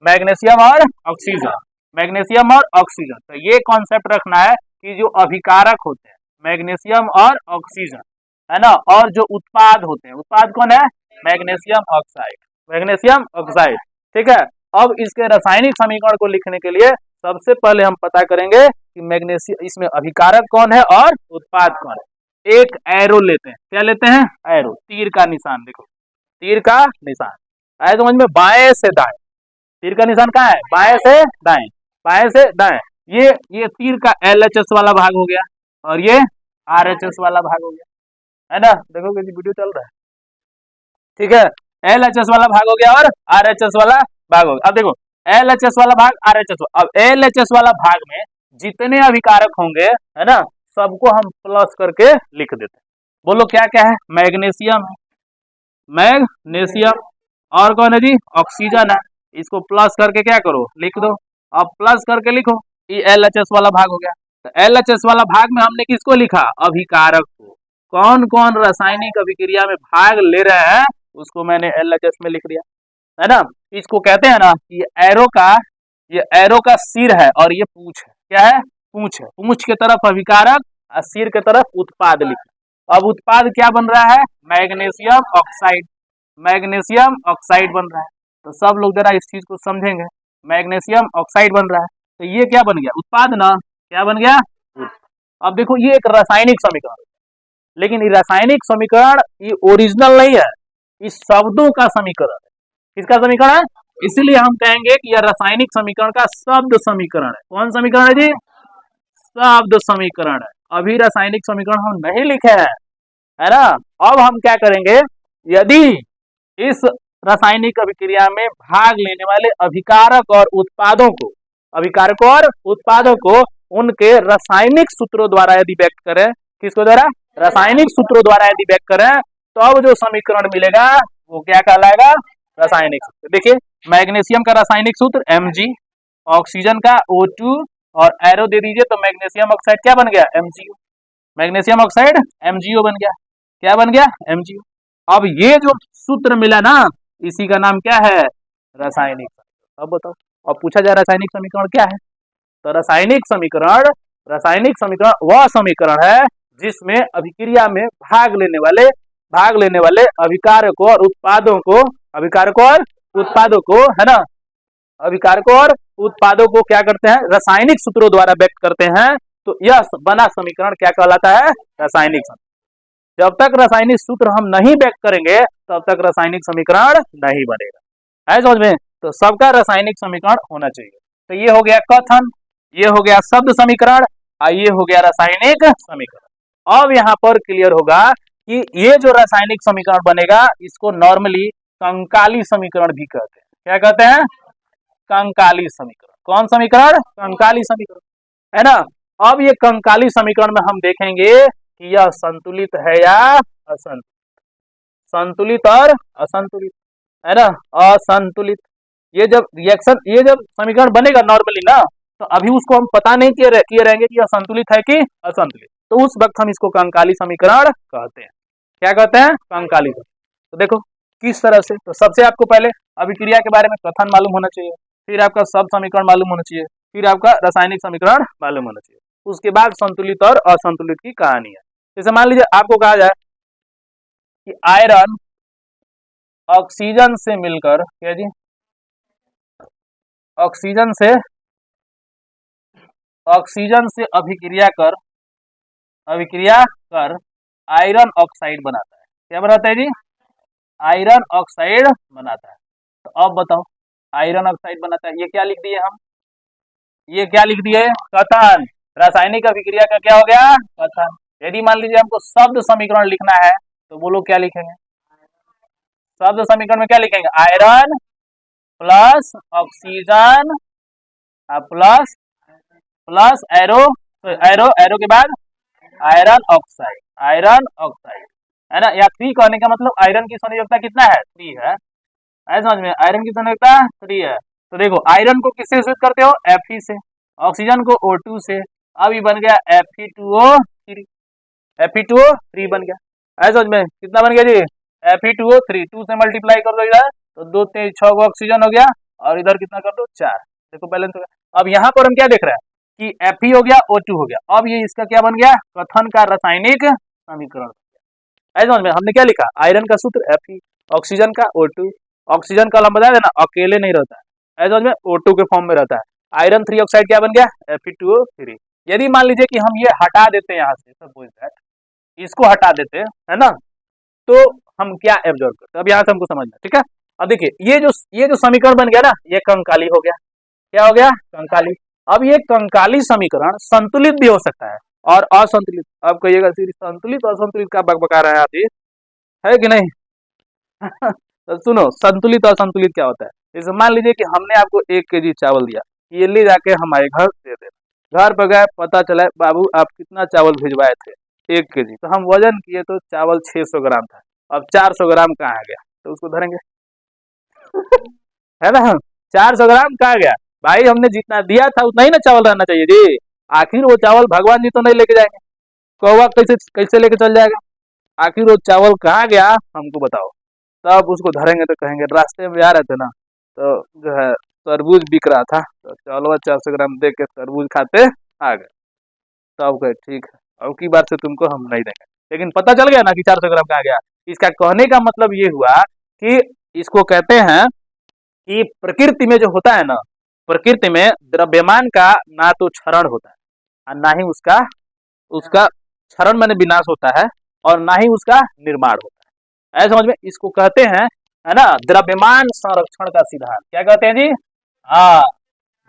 मैग्नीशियम और ऑक्सीजन, मैग्नीशियम और ऑक्सीजन। तो ये कॉन्सेप्ट रखना है कि जो अभिकारक होते हैं मैग्नीशियम और ऑक्सीजन, है ना, और जो उत्पाद होते हैं, उत्पाद कौन है, मैग्नीशियम ऑक्साइड, मैग्नीशियम ऑक्साइड, ठीक है। अब इसके रासायनिक समीकरण को लिखने के लिए सबसे पहले हम पता करेंगे कि मैग्नीशियम, इसमें अभिकारक कौन है और उत्पाद कौन है। एक एरो लेते हैं, क्या लेते हैं, एरो, तीर का निशान, देखो तीर का निशान आए समझ में, बाएं से दाएं, तीर का निशान कहाँ है, बाएं से दाएं, बाएं से दाएं। ये तीर का LHS वाला भाग हो गया और ये RHS वाला भाग हो गया, है ना, देखो कैसी वीडियो चल रहा है, ठीक है। LHS वाला भाग हो गया और RHS वाला भाग हो गया। अब देखो LHS वाला भाग, RHS, अब LHS वाला भाग में जितने अभिकारक होंगे, है ना, सबको हम प्लस करके लिख देते हैं। बोलो क्या क्या है, मैग्नीशियम है, मैग्नीशियम, और कौन है जी, ऑक्सीजन है। इसको प्लस करके क्या करो, लिख दो। अब प्लस करके लिखो, ये LHS वाला भाग हो गया। तो LHS वाला भाग में हमने किसको लिखा, अभिकारक को। कौन कौन रासायनिक अभिक्रिया में भाग ले रहे हैं उसको मैंने LHS में लिख दिया, है ना। इसको कहते हैं ना, ये एरो का सिर है और ये पूंछ है। क्या है, पूंछ है। पूंछ के तरफ अभिकारक और सिर के तरफ उत्पाद लिखा। अब उत्पाद क्या बन रहा है, मैग्नीशियम ऑक्साइड। मैग्नीशियम ऑक्साइड बन रहा है। तो सब लोग जरा इस चीज को समझेंगे, मैग्नीशियम ऑक्साइड बन रहा है। तो ये क्या बन गया, उत्पाद ना, क्या बन गया। अब देखो ये एक रासायनिक समीकरण, लेकिन ये रासायनिक समीकरण ये ओरिजिनल नहीं है, इस शब्दों का समीकरण है। किसका समीकरण है, इसीलिए हम कहेंगे कि यह रासायनिक समीकरण का शब्द समीकरण है। कौन समीकरण है जी, शब्द समीकरण है। अभी रासायनिक समीकरण हम नहीं लिखे हैं, है ना। अब हम क्या करेंगे, यदि इस रासायनिक अभिक्रिया में भाग लेने वाले अभिकारक और उत्पादों को उनके रासायनिक सूत्रों द्वारा यदि व्यक्त करें, किसको द्वारा, रासायनिक सूत्रों द्वारा यदि व्यक्त करें, तो अब जो समीकरण मिलेगा वो क्या कहलाएगा, रासायनिक सूत्र। देखिए मैग्नीशियम का रासायनिक सूत्र Mg, ऑक्सीजन का O2 और एरो दे दीजिए तो मैग्नीशियम ऑक्साइड क्या बन गया, MgO। मैग्नीशियम ऑक्साइड MgO बन गया। क्या बन गया, MgO। अब ये जो सूत्र मिला ना, इसी का नाम क्या है, रासायनिक समीकरण। अब बताओ, अब पूछा जाए रासायनिक समीकरण क्या है, तो रासायनिक समीकरण वह समीकरण है जिसमें अभिक्रिया में भाग लेने वाले अभिकारकों और उत्पादों को है ना, अभिकारकों और उत्पादों को क्या करते हैं, रासायनिक सूत्रों द्वारा व्यक्त करते हैं। तो यह बना समीकरण क्या कहलाता है, रासायनिक समीकरण। जब तक रासायनिक सूत्र हम नहीं व्यक्त करेंगे तब तक रासायनिक समीकरण नहीं बनेगा, है समझ में। तो सबका रासायनिक समीकरण होना चाहिए। तो ये हो गया कथन, ये हो गया शब्द समीकरण और ये हो गया रासायनिक समीकरण। अब यहाँ पर क्लियर होगा कि ये जो रासायनिक समीकरण बनेगा इसको नॉर्मली कंकाली समीकरण भी कहते हैं। क्या कहते हैं, कंकाली समीकरण। कौन समीकरण, कंकाली समीकरण, है ना। अब ये कंकाली समीकरण में हम देखेंगे कि यह संतुलित है या असंतुलित, संतुलित और असंतुलित, है ना, असंतुलित। ये जब समीकरण बनेगा नॉर्मली ना, तो अभी उसको हम पता नहीं किए रहेंगे कि यह संतुलित है कि असंतुलित, तो उस वक्त हम इसको कंकाली समीकरण कहते हैं। क्या कहते हैं, कंकाली समीकरण। तो देखो किस तरह से, तो सबसे आपको पहले अभिक्रिया के बारे में कथन मालूम होना चाहिए, फिर आपका शब्द समीकरण मालूम होना चाहिए, फिर आपका रासायनिक समीकरण मालूम होना चाहिए, उसके बाद संतुलित और असंतुलित की कहानी है। जैसे मान लीजिए आपको कहा जाए कि आयरन ऑक्सीजन से मिलकर, क्या जी, ऑक्सीजन से अभिक्रिया कर आयरन ऑक्साइड बनाता है। क्या बनाता है जी, आयरन ऑक्साइड बनाता है। तो अब बताओ, आयरन ऑक्साइड बनाता है, ये क्या लिख दिए हम, ये क्या लिख दिए, कथन। रासायनिक अभिक्रिया का क्या हो गया, कथन। यदि मान लीजिए हमको शब्द समीकरण लिखना है तो बोलो क्या लिखेंगे, शब्द समीकरण में क्या लिखेंगे, iron plus oxygen plus arrow के बाद आयरन ऑक्साइड, है ना। या 3 कहने का मतलब आयरन की संयोजकता कितना है, 3 है, समझ में, आयरन की संयोजकता 3 है। तो देखो आयरन को किससे सूचित करते हो, Fe से, ऑक्सीजन को O2 से, अब ये बन गया Fe2O3, Fe2O3 बन गया, समझ में, कितना बन गया जी, Fe2O3, 2 से मल्टीप्लाई कर दो इधर, तो 2 3 6 को ऑक्सीजन हो गया और इधर कितना कर दो 4, देखो बैलेंस हो गया। अब यहाँ पर हम क्या देख रहे हैं कि Fe हो गया O2 हो गया, अब ये इसका क्या बन गया, कथन का रासायनिक समीकरण। समझ में, हमने क्या लिखा, आयरन का सूत्र Fe, ऑक्सीजन का O2, ऑक्सीजन का हम बताया था ना अकेले नहीं रहता है, समझ में, O2 के फॉर्म में रहता है। आयरन 3 ऑक्साइड क्या बन गया, Fe2O3। यदि मान लीजिए कि हम ये हटा देते हैं यहाँ से, सपोज दैट इसको हटा देते हैं, है ना, तो हम क्या एब्जॉर्ब करते हैं, अब यहाँ से हमको समझना, ठीक है। अब देखिए ये जो समीकरण बन गया ना, ये कंकाली हो गया। क्या हो गया, कंकाली। अब ये कंकाली समीकरण संतुलित भी हो सकता है और असंतुलित। अब कहिएगा संतुलित असंतुलित का बकबका रहा है आप, ये है कि नहीं तो सुनो, संतुलित असंतुलित क्या होता है। जैसे मान लीजिए कि हमने आपको 1 kg चावल दिया, ये ले जाके हमारे घर दे देना, घर पर गए, पता चला बाबू आप कितना चावल भिजवाए थे, 1 kg, तो हम वजन किए तो चावल 600 ग्राम था, अब 400 ग्राम कहाँ आ गया, तो उसको धरेंगे, है ना, 400 ग्राम कहा गया भाई, हमने जितना दिया था उतना ही ना चावल रहना चाहिए जी। आखिर वो चावल भगवान जी तो नहीं लेके जाएंगे, कौवा कैसे कैसे लेके चल जाएगा, आखिर वो चावल कहाँ गया हमको बताओ। तब उसको धरेंगे तो कहेंगे रास्ते में आ रहे थे ना, तो जो है तरबूज बिक रहा था, तो चलो 400 ग्राम दे के तरबूज खाते आ गए। तब कहे ठीक है, अब की बार से तुमको हम नहीं देंगे। लेकिन पता चल गया ना कि 400 ग्राम कहाँ गया। इसका कहने का मतलब ये हुआ कि इसको कहते हैं कि प्रकृति में जो होता है ना, प्रकृति में द्रव्यमान का ना तो क्षरण होता है और ना ही उसका उसका क्षरण माने विनाश होता है, और ना ही उसका निर्माण होता है। ऐसे समझ में, इसको कहते हैं, है ना, द्रव्यमान संरक्षण का सिद्धांत। क्या कहते हैं जी? हाँ,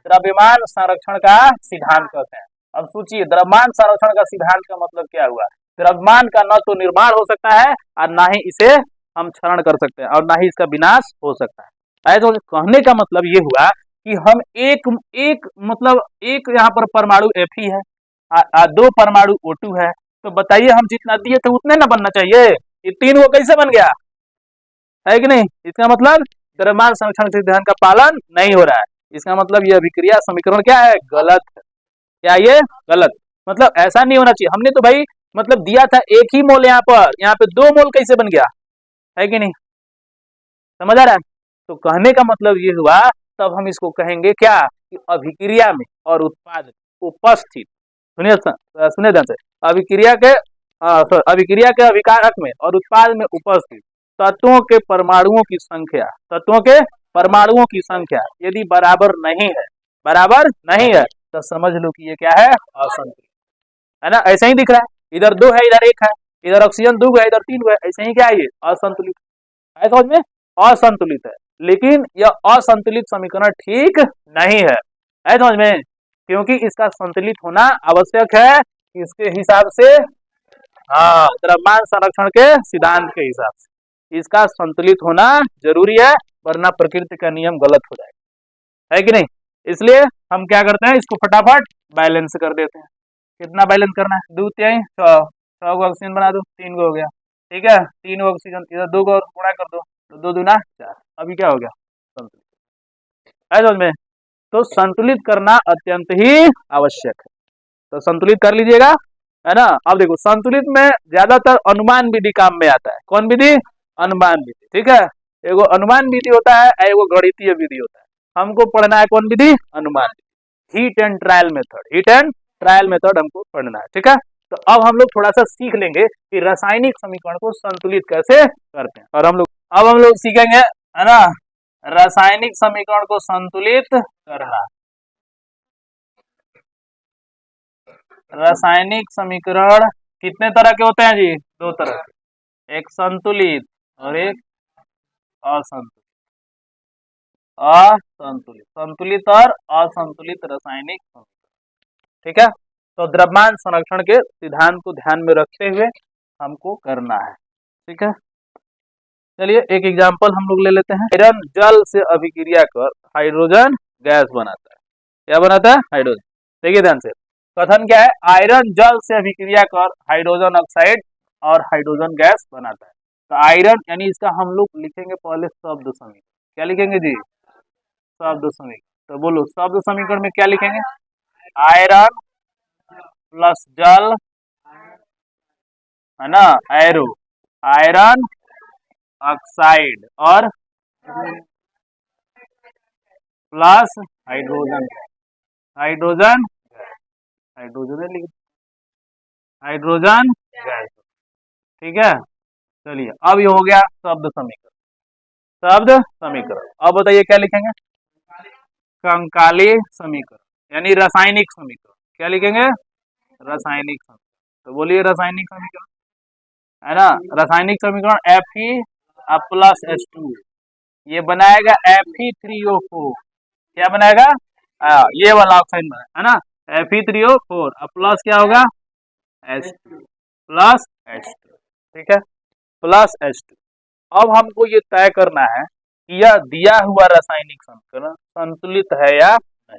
द्रव्यमान संरक्षण का सिद्धांत कहते हैं। अब सोचिए, द्रव्यमान संरक्षण का सिद्धांत का मतलब क्या हुआ? द्रव्यमान का न तो निर्माण हो सकता है और ना ही इसे हम क्षरण कर सकते हैं, और ना ही इसका विनाश हो सकता है। ऐसे कहने का मतलब ये हुआ कि हम एक एक मतलब एक यहाँ पर परमाणु Fe है, 2 परमाणु O2 है, तो बताइए हम जितना दिए थे उतने ना बनना चाहिए। ये 3 वो कैसे बन गया, है कि नहीं? इसका मतलब द्रव्यमान संरक्षण सिद्धांत का पालन नहीं हो रहा है। इसका मतलब ये अभिक्रिया समीकरण क्या है? गलत है। क्या ये गलत? मतलब ऐसा नहीं होना चाहिए। हमने तो भाई मतलब दिया था 1 ही मोल, यहाँ पे 2 मोल कैसे बन गया, है कि नहीं? समझ आ रहा है? तो कहने का मतलब ये हुआ, तब हम इसको कहेंगे क्या कि अभिक्रिया में और उत्पाद उपस्थित, सुनिए सुनिए ध्यान से, अभिक्रिया के अभिक्रिया के अभिकारक में और उत्पाद में उपस्थित तत्वों के परमाणुओं की संख्या, तत्वों के परमाणुओं की संख्या यदि बराबर नहीं है, बराबर नहीं है, तो समझ लो कि ये क्या है? असंतुलित है ना। ऐसे ही दिख रहा है, इधर 2 है इधर 1 है, इधर ऑक्सीजन 2 है इधर 3 है, ऐसे ही क्या है? ये असंतुलित है। समझ में, असंतुलित है। लेकिन यह असंतुलित समीकरण ठीक नहीं है, समझ में, क्योंकि इसका संतुलित होना आवश्यक है। इसके हिसाब से, हाँ, द्रव्यमान संरक्षण के सिद्धांत के हिसाब से इसका संतुलित होना जरूरी है, वरना प्रकृति का नियम गलत हो जाएगा, है कि नहीं? इसलिए हम क्या करते हैं, इसको फटाफट बैलेंस कर देते हैं। कितना बैलेंस करना है? 2 3 6 6 को ऑक्सीजन बना दो, 3 को हो गया, ठीक है, 3 ऑक्सीजन, इधर 2 को गुणा कर दो, तो 2 दूना 4, अभी क्या हो गया? संतुलित है। समझ में, तो संतुलित करना अत्यंत ही आवश्यक है, तो संतुलित कर लीजिएगा, है ना। अब देखो, संतुलित में ज्यादातर अनुमान विधि काम में आता है। कौन विधि? अनुमान विधि, ठीक है। एगो अनुमान विधि होता है, एगो गणितीय विधि होता है। हमको पढ़ना है कौन विधि? अनुमान विधि, hit and trial method, hit and trial method हमको पढ़ना है, ठीक है। तो अब हम लोग थोड़ा सा सीख लेंगे कि रासायनिक समीकरण को संतुलित कैसे करते हैं, और अब हम लोग सीखेंगे, है ना, रासायनिक समीकरण को संतुलित करना। रासायनिक समीकरण कितने तरह के होते हैं जी? 2 तरह के, एक संतुलित और एक असंतुलित। असंतुलित, संतुलित और असंतुलित रासायनिक समीकरण, ठीक है। तो द्रव्यमान संरक्षण के सिद्धांत को ध्यान में रखते हुए हमको करना है, ठीक है। चलिए एक एग्जांपल हम लोग ले लेते हैं। आयरन जल से अभिक्रिया कर हाइड्रोजन गैस बनाता है। क्या बनाता है? हाइड्रोजन। देखिए ध्यान से, कथन क्या है? आयरन जल से अभिक्रिया कर हाइड्रोजन ऑक्साइड और हाइड्रोजन गैस बनाता है। तो आयरन यानी इसका हम लोग लिखेंगे पहले शब्द समीकरण। क्या लिखेंगे जी? शब्द समीकरण। तो बोलो, शब्द समीकरण में क्या लिखेंगे? आयरन प्लस जल, है ना, एरो, आयरन ऑक्साइड और plus hydrogen gas, hydrogen hydrogen लिख, हाइड्रोजन गैस, ठीक है। चलिए, अब ये हो गया शब्द समीकरण, शब्द समीकरण। अब बताइए क्या लिखेंगे? कंकाली समीकरण यानी रासायनिक समीकरण। क्या लिखेंगे? रासायनिक समीकरण। तो बोलिए रासायनिक समीकरण, है ना, रासायनिक समीकरण Fe प्लस H2 ये बनाएगा Fe3O4। क्या बनाएगा? ये वाला ऑक्साइड बनाएगा, है ना, Fe3O4 प्लस क्या होगा? H2 प्लस H2, ठीक है, प्लस H2। अब हमको ये तय करना है कि यह दिया हुआ रासायनिक समीकरण संतुलित है या नहीं,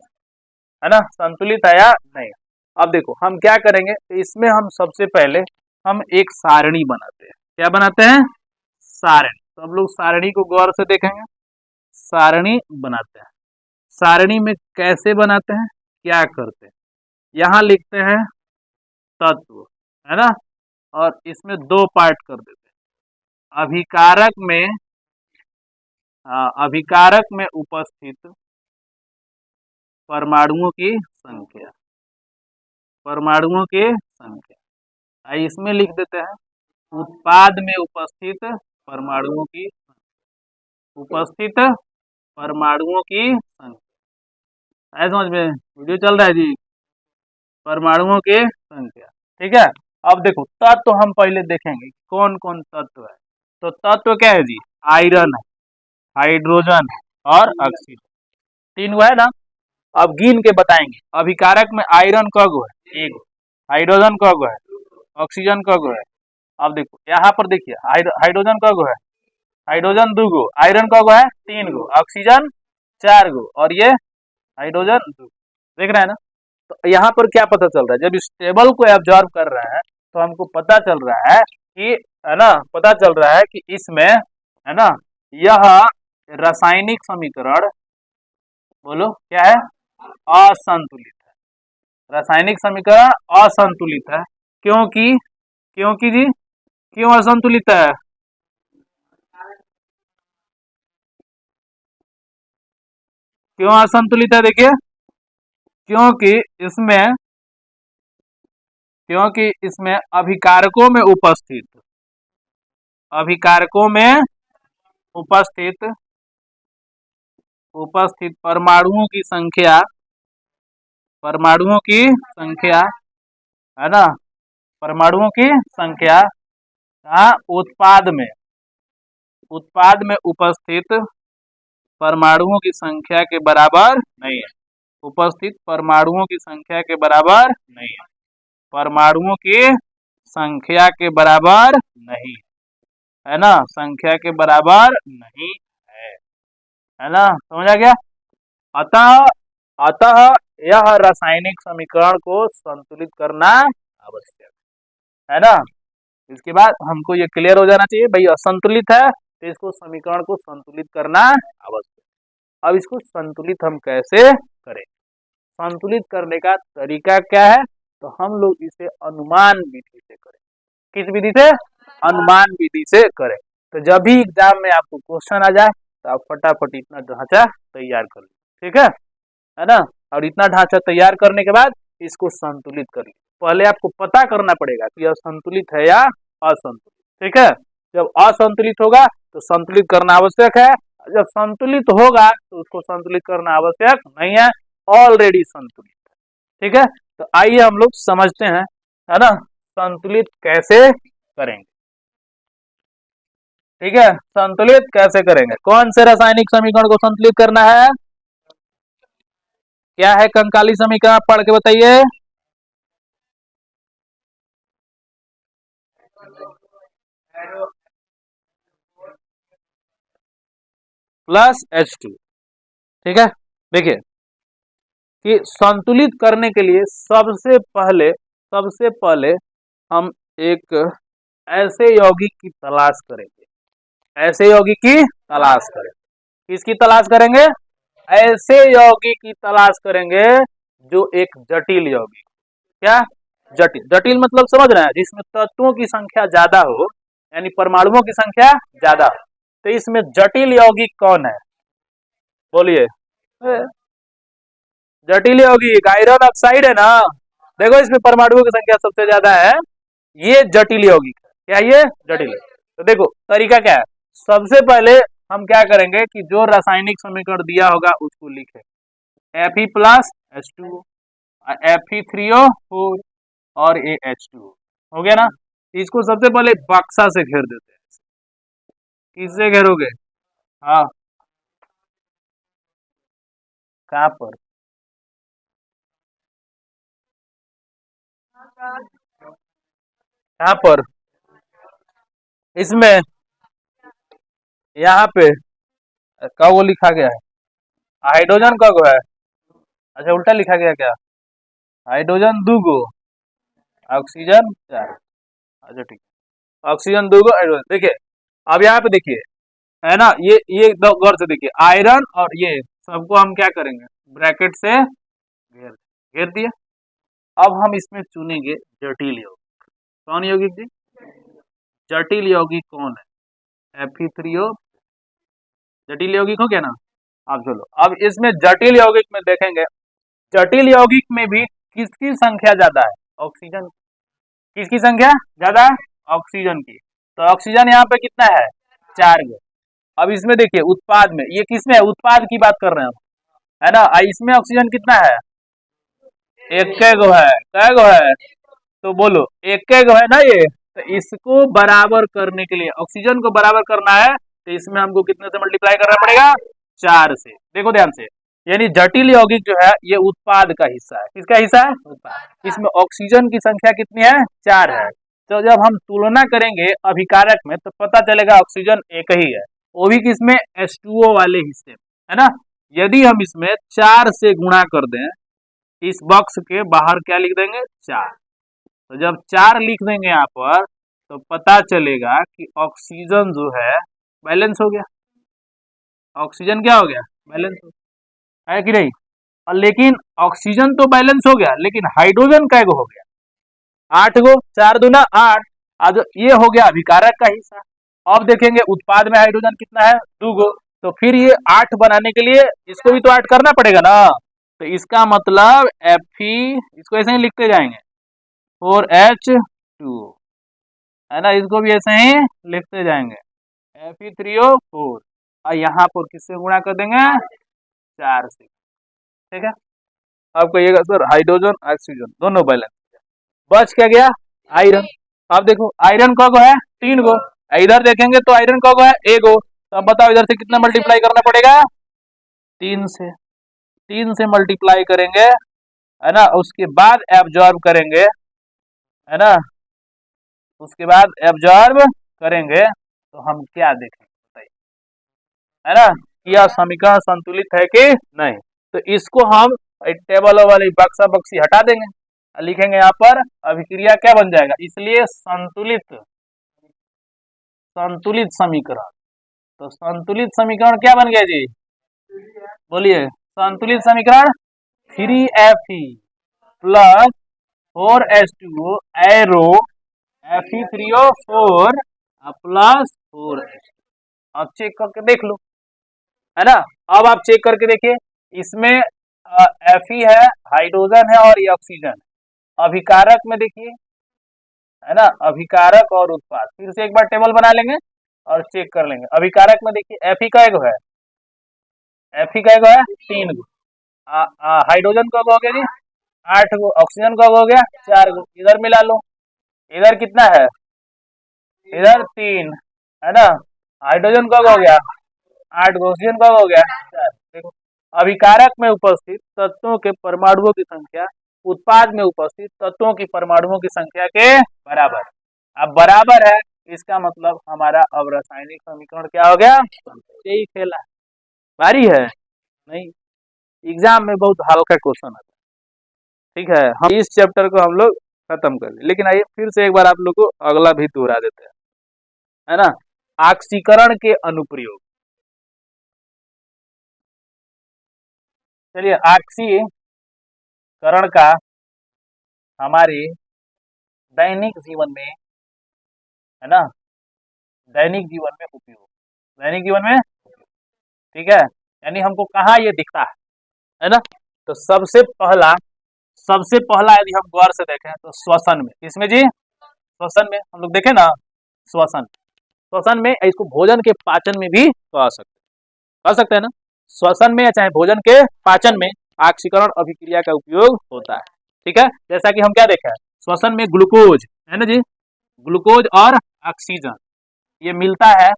है ना, संतुलित है या नहीं। अब देखो हम क्या करेंगे, इसमें हम सबसे पहले हम एक सारणी बनाते हैं। क्या बनाते हैं? सारणी। तो हम लोग सारणी को गौर से देखेंगे। सारणी बनाते हैं। सारणी में कैसे बनाते हैं, क्या करते हैं, यहाँ लिखते हैं तत्व, है ना, और इसमें दो पार्ट कर देते हैं। अभिकारक में उपस्थित परमाणुओं की संख्या, परमाणुओं की संख्या। इसमें लिख देते हैं उत्पाद में उपस्थित परमाणुओं की, उपस्थित परमाणुओं की संख्या। समझ में, वीडियो चल रहा है जी, परमाणुओं की संख्या। ठीक है, अब देखो तत्व हम पहले देखेंगे कौन कौन तत्व है। तो तत्व क्या है जी, आयरन है, हाइड्रोजन है और ऑक्सीजन, तीन है ना। अब गिन के बताएंगे। अभिकारक में आयरन का गो है, एक, हाइड्रोजन का गो है, ऑक्सीजन का गो है। अब देखो यहाँ पर देखिए हाइड्रोजन का गो है, हाइड्रोजन 2 गो, आयरन का गो है 3 गो, ऑक्सीजन 4 गो, और ये हाइड्रोजन 2। देख रहे हैं ना। तो यहाँ पर क्या पता चल रहा है, जब इस टेबल को ऑब्जर्व कर रहे हैं तो हमको पता चल रहा है कि, है ना, पता चल रहा है कि इसमें, है ना, यह रासायनिक समीकरण, बोलो क्या है, असंतुलित है। रासायनिक समीकरण असंतुलित है, क्योंकि, क्योंकि जी, क्यों असंतुलित है, क्यों असंतुलित है, देखिए क्योंकि इसमें, क्योंकि इसमें अभिकारकों में उपस्थित, अभिकारकों में उपस्थित उपस्थित परमाणुओं की संख्या, परमाणुओं की संख्या, है ना, परमाणुओं की संख्या उत्पाद में, उत्पाद में उपस्थित परमाणुओं की संख्या के बराबर नहीं है, उपस्थित परमाणुओं की संख्या के बराबर नहीं है, परमाणुओं की संख्या के बराबर नहीं है ना, संख्या के बराबर नहीं है ना, समझ आ गया। अतः अतः यह रासायनिक समीकरण को संतुलित करना आवश्यक है ना। इसके बाद हमको ये क्लियर हो जाना चाहिए भाई, असंतुलित है तो इसको समीकरण को संतुलित करना आवश्यक। अब इसको संतुलित हम कैसे करें, संतुलित करने का तरीका क्या है, तो हम लोग इसे अनुमान विधि से करें। किस विधि से, अनुमान विधि से करें। तो जब भी एग्जाम में आपको क्वेश्चन आ जाए तो आप फटाफट इतना ढांचा तैयार कर लीजिए, ठीक है ना। और इतना ढांचा तैयार करने के बाद इसको संतुलित कर लीजिए। पहले आपको पता करना पड़ेगा कि यह संतुलित है या असंतुलित, ठीक है। जब असंतुलित होगा तो संतुलित करना आवश्यक है, जब संतुलित होगा तो उसको संतुलित करना आवश्यक नहीं है, ऑलरेडी संतुलित है, ठीक है। तो आइए हम लोग समझते हैं, है ना, संतुलित कैसे करेंगे। ठीक है, संतुलित कैसे करेंगे, कौन से रासायनिक समीकरण को संतुलित करना है, क्या है कंकाली समीकरण, पढ़ के बताइए। प्लस H2, ठीक है। देखिए कि संतुलित करने के लिए सबसे पहले हम एक ऐसे यौगिक की तलाश करेंगे, ऐसे यौगिक की तलाश करेंगे। किसकी तलाश करेंगे, ऐसे यौगिक की तलाश करेंगे जो एक जटिल यौगिक, क्या, जटिल, जटिल मतलब समझ रहे हैं, जिसमें तत्वों की संख्या ज्यादा हो, यानी परमाणुओं की संख्या ज्यादा हो। तो इसमें जटिल यौगिक कौन है, बोलिए। जटिल यौगिक आयरन ऑक्साइड है ना। देखो इसमें परमाणुओं की संख्या सबसे ज्यादा है, ये जटिल यौगिक है, क्या ये जटिल है। तो देखो तरीका क्या है, सबसे पहले हम क्या करेंगे कि जो रासायनिक समीकरण दिया होगा उसको लिखे, Fe प्लस H2O, Fe3O4 और ये H2O, हो गया ना। इसको सबसे पहले बक्सा से घेर देते हैं। किससे घेरोगे, हाँ, कहाँ पर, कहाँ पर, इसमें, यहाँ पे का वो लिखा गया है, हाइड्रोजन का गो है, अच्छा उल्टा लिखा गया क्या, हाइड्रोजन 2 गो, ऑक्सीजन 4, अच्छा ठीक है, ऑक्सीजन 2 गो, हाइड्रोजन। देखिए अब यहाँ पे देखिए है ना। ये गौर से देखिए, आयरन और ये सबको हम क्या करेंगे, ब्रैकेट से घेर घेर दिया। अब हम इसमें चुनेंगे जटिल यौगिक। कौन यौगिक जी? जटिल यौगिक कौन है? Fe3O जटिल यौगिक हो गया ना। अब चलो, अब इसमें जटिल यौगिक में देखेंगे, जटिल यौगिक में भी किसकी संख्या ज्यादा है? ऑक्सीजन। किसकी संख्या ज्यादा? ऑक्सीजन की। तो ऑक्सीजन यहाँ पे कितना है? 4 गो। अब इसमें देखिए उत्पाद में, ये किसमें है? उत्पाद की बात कर रहे हैं हम, है ना। इसमें ऑक्सीजन कितना है? एक गो है। कै गो है? तो बोलो, एक गो है ना ये। तो इसको बराबर करने के लिए, ऑक्सीजन को बराबर करना है, तो इसमें हमको कितने से मल्टीप्लाई करना पड़ेगा? 4 से। देखो ध्यान से, यानी जटिल यौगिक जो है ये उत्पाद का हिस्सा है। किसका हिस्सा है? उत्पाद। इसमें ऑक्सीजन की संख्या कितनी है? 4 है। तो जब हम तुलना करेंगे अभिकारक में तो पता चलेगा ऑक्सीजन एक ही है, वो भी किसमें? H2O वाले हिस्से में, है ना। यदि हम इसमें 4 से गुणा कर दें, इस बॉक्स के बाहर क्या लिख देंगे? 4। तो जब 4 लिख देंगे यहाँ पर, तो पता चलेगा कि ऑक्सीजन जो है बैलेंस हो गया। ऑक्सीजन क्या हो गया? बैलेंस हो गया, है कि नहीं। और लेकिन ऑक्सीजन तो बैलेंस हो गया, लेकिन हाइड्रोजन कै गो हो गया? 8 गो। 4 दूना 8। आज ये हो गया अभिकारक का हिस्सा। अब देखेंगे उत्पाद में हाइड्रोजन कितना है? 2 गो। तो फिर ये 8 बनाने के लिए इसको भी तो 8 करना पड़ेगा ना। तो इसका मतलब Fe, इसको ऐसे ही लिखते जाएंगे 4H2O, है ना। इसको भी ऐसे ही लिखते जाएंगे Fe3O4, और यहाँ पर किससे गुणा कर देंगे? 4 से। ठीक है। अब कहिएगा सर हाइड्रोजन ऑक्सीजन दोनों बैलेंस, बच क्या गया? आयरन। अब देखो आयरन का गो है? 3 गो। इधर देखेंगे तो आयरन का गो है? 1 गो। तो अब बताओ इधर से कितना मल्टीप्लाई करना पड़ेगा? 3 से। 3 से मल्टीप्लाई करेंगे, है ना। उसके बाद एब्जॉर्ब करेंगे, है ना। उसके बाद एब्जॉर्ब करेंगे तो हम क्या देखेंगे बताइए, है ना, कि यह समीकरण संतुलित है कि नहीं। तो इसको हम टेबल वाली बक्सा बक्सी हटा देंगे, लिखेंगे यहाँ पर अभिक्रिया क्या बन जाएगा, इसलिए संतुलित, संतुलित समीकरण। तो संतुलित समीकरण क्या बन गया जी? बोलिए, संतुलित समीकरण 3Fe plus 4H2O arrow Fe3O4 plus 4H। अब चेक करके देख लो, है ना। अब आप चेक करके देखिए, इसमें Fe है, हाइड्रोजन है और ये ऑक्सीजन है। अभिकारक में देखिए, है ना, अभिकारक और उत्पाद। फिर से एक बार टेबल बना लेंगे और चेक कर लेंगे। अभिकारक में देखिए Fe का गो है? Fe का गो है? 3 गो। हाइड्रोजन का हो गया जी 8 गो, ऑक्सीजन का हो गया 4 गो। इधर मिला लो, इधर कितना है? इधर 3, है ना। हाइड्रोजन का हो गया 8 गो, ऑक्सीजन का हो गया 4। देखो, अभिकारक में उपस्थित तत्वों के परमाणुओं की संख्या उत्पाद में उपस्थित तत्वों की परमाणुओं की संख्या के बराबर। अब बराबर है, इसका मतलब हमारा अब रासायनिक समीकरण क्या हो गया? यही खेला है। भारी है नहीं, एग्जाम में बहुत हल्का क्वेश्चन आता है। ठीक है, हम इस चैप्टर को हम लोग खत्म कर लें, लेकिन आइए फिर से एक बार आप लोग को अगला भी दोहरा देते हैं, है ना। ऑक्सीकरण के अनुप्रयोग। चलिए, ऑक्सीकरण का हमारे दैनिक जीवन में, है ना, दैनिक जीवन में उपयोग, दैनिक जीवन में, ठीक है। यानी हमको कहाँ ये दिखता है ना। तो सबसे पहला यदि हम गौर से देखें तो श्वसन में। किसमें जी? श्वसन में। हम लोग देखें ना, श्वसन में, इसको भोजन के पाचन में भी कह सकते हैं ना। श्वसन में या चाहे भोजन के पाचन में ऑक्सीकरण अभिक्रिया का उपयोग होता है। ठीक है, जैसा कि हम क्या देखें, श्वसन में ग्लूकोज, है ना जी, ग्लूकोज और ऑक्सीजन ये मिलता है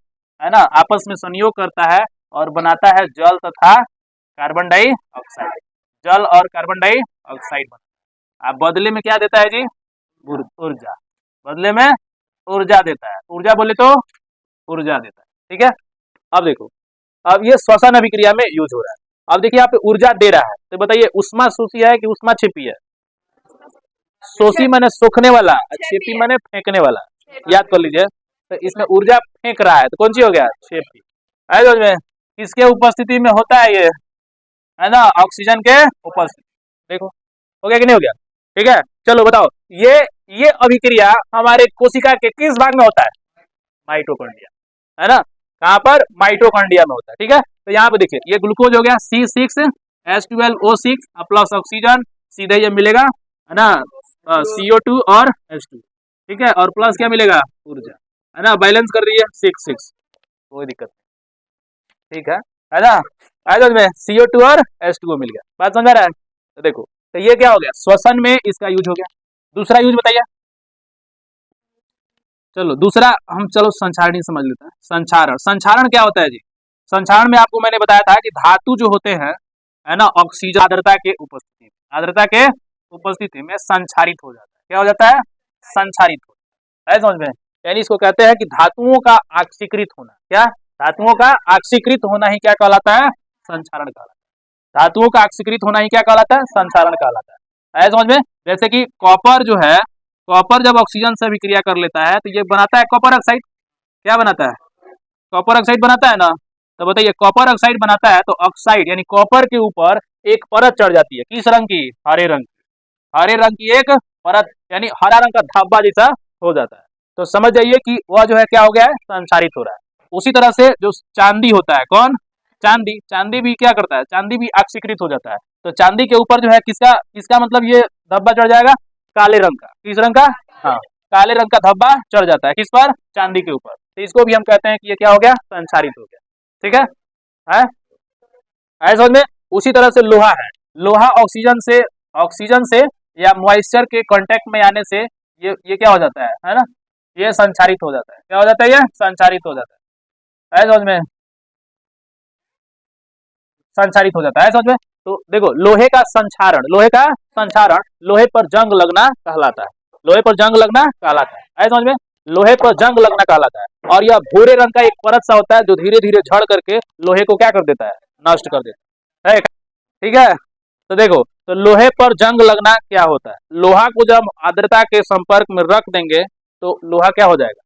ना, आपस में संयोग करता है और बनाता है जल तथा कार्बन डाइऑक्साइड। जल और कार्बन डाइऑक्साइड बनता है। अब बदले में क्या देता है जी? ऊर्जा। बदले में ऊर्जा देता है। ऊर्जा बोले तो ऊर्जा देता है। ठीक है, अब देखो, अब ये श्वसन अभिक्रिया में यूज हो रहा है। अब देखिए यहाँ पे ऊर्जा दे रहा है, तो बताइए उष्मा शोषी है कि उष्मा छिपी है? शोषी माने सोखने वाला, छिपी माने फेंकने वाला। याद कर लीजिए, तो इसमें ऊर्जा फेंक रहा है तो कौन सी हो गया? छिपी। है समझ में? किसके उपस्थिति में होता है ये, है ना, ऑक्सीजन के उपस्थिति। देखो हो गया कि नहीं हो गया? ठीक है, चलो बताओ, ये अभिक्रिया हमारे कोशिका के किस भाग में होता है? माइटोकॉन्ड्रिया, है ना, कहाँ पर? माइटोकॉन्ड्रिया में होता है। ठीक है, तो यहाँ पे देखिए ये ग्लूकोज हो गया C6H12O6 प्लस ऑक्सीजन, सीधे ये मिलेगा, है ना, CO2 और H2। ठीक है, और प्लस क्या मिलेगा? ऊर्जा, है ना, बैलेंस कर रही है 6-6, कोई दिक्कत नहीं। ठीक है ना, आया में CO2 और H2O मिल गया। बात समझ आ रहा है? तो देखो, तो ये क्या हो गया? श्वसन में इसका यूज हो गया। दूसरा यूज बताइए। चलो दूसरा हम चलो संक्षारण समझ लेते हैं। संक्षारण, संक्षारण क्या होता है जी? संक्षारण में आपको मैंने बताया था कि धातु जो होते हैं, है ना, ऑक्सीजन आर्द्रता के उपस्थिति में, आर्द्रता के उपस्थिति में संक्षारित हो जाता है। क्या हो जाता है? संक्षारित हो जाता है। समझ में? यानी इसको कहते हैं कि धातुओं का ऑक्सीकृत होना। क्या? धातुओं का ऑक्सीकृत होना ही क्या कहलाता है? संक्षारण कहलाता है। धातुओं का ऑक्सीकृत होना ही क्या कहलाता है? संक्षारण कहलाता है। समझ में? जैसे कि कॉपर जो है, कॉपर जब ऑक्सीजन से अभिक्रिया कर लेता है तो ये बनाता है कॉपर ऑक्साइड। क्या बनाता है? कॉपर ऑक्साइड बनाता है ना। तो बताइए, कॉपर ऑक्साइड बनाता है तो ऑक्साइड यानी कॉपर के ऊपर एक परत चढ़ जाती है। किस रंग की? हरे रंग की। हरे रंग की एक परत यानी हरा रंग का धब्बा जैसा हो जाता है। तो समझ जाइए कि वह जो है क्या हो गया है? संक्षारित हो रहा है। उसी तरह से जो चांदी होता है, कौन? चांदी, चांदी भी क्या करता है? चांदी भी ऑक्सीकृत हो जाता है। तो चांदी के ऊपर जो है किसका मतलब ये धब्बा चढ़ जाएगा? काले रंग का। किस रंग का? हाँ, काले रंग का धब्बा चढ़ जाता है। किस पर? चांदी के ऊपर। तो इसको भी हम कहते हैं कि ये क्या हो गया? संक्षारित हो गया। ठीक है? समझ में? उसी तरह से लोहा है। लोहा ऑक्सीजन से या मॉइस्चर के कांटेक्ट में आने से ये क्या हो जाता है ना, ये संक्षारित हो जाता है। क्या हो जाता है? ये संक्षारित हो जाता है। समझ में? संक्षारित हो जाता है। समझ में? तो देखो, लोहे का संक्षारण लोहे पर जंग लगना कहलाता है। लोहे पर जंग लगना कहलाता है। समझ में? लोहे पर जंग लगना कहलाता है। और यह भूरे रंग का एक परत सा होता है जो धीरे धीरे झड़ करके लोहे को क्या कर देता है? नष्ट कर देता है। ठीक है, तो देखो, तो लोहे पर जंग लगना क्या होता है? लोहा को जब आर्द्रता के संपर्क में रख देंगे तो लोहा क्या हो जाएगा?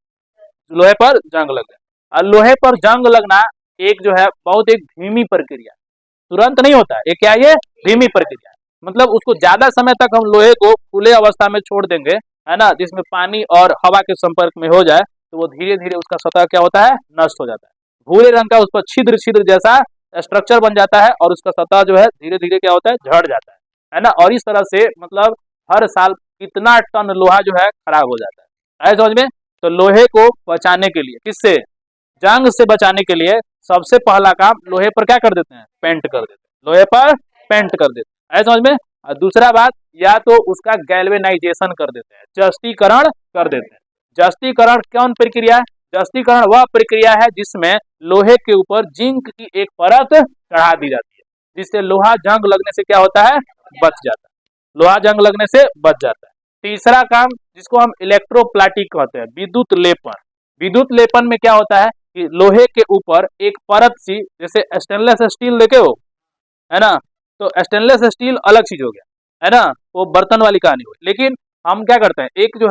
लोहे पर जंग लग जाएगा। और लोहे पर जंग लगना एक जो है बहुत एक धीमी प्रक्रिया, तुरंत नहीं होता है। ये क्या? ये धीमी प्रक्रिया, मतलब उसको ज्यादा समय तक हम लोहे को खुले अवस्था में छोड़ देंगे, है ना, जिसमें पानी और हवा के संपर्क में हो जाए तो वो धीरे धीरे उसका सतह क्या होता है? नष्ट हो जाता है। भूरे रंग का उस पर छिद्र छिद्र जैसा स्ट्रक्चर बन जाता है और उसका सतह जो है धीरे धीरे क्या होता है? झड़ जाता है ना। और इस तरह से मतलब हर साल कितना टन लोहा जो है खराब हो जाता है। समझ में? तो लोहे को बचाने के लिए, किससे? जंग से बचाने के लिए सबसे पहला काम लोहे पर क्या कर देते हैं? पेंट कर देते हैं। लोहे पर पेंट कर देते हैं। समझ में? और दूसरा बात, या तो उसका गैल्वेनाइजेशन कर देते हैं, जस्तीकरण कर देते हैं। जस्तीकरण कौन प्रक्रिया है? जस्तीकरण वह प्रक्रिया है जिसमें लोहे के ऊपर जिंक की एक परत चढ़ा दी जाती है, जिससे लोहा जंग लगने से क्या होता है? बच जाता है। लोहा जंग लगने से बच जाता है। तीसरा काम जिसको हम इलेक्ट्रोप्लाटिक कहते हैं, विद्युत लेपन। विद्युत लेपन में क्या होता है कि लोहे के ऊपर एक परत सी, जैसे स्टेनलेस स्टील देखे हो, है ना, तो स्टेनलेस स्टील अलग चीज हो गया, है ना, वो बर्तन वाली कहानी हुई। लेकिन हम क्या करते हैं, एक जो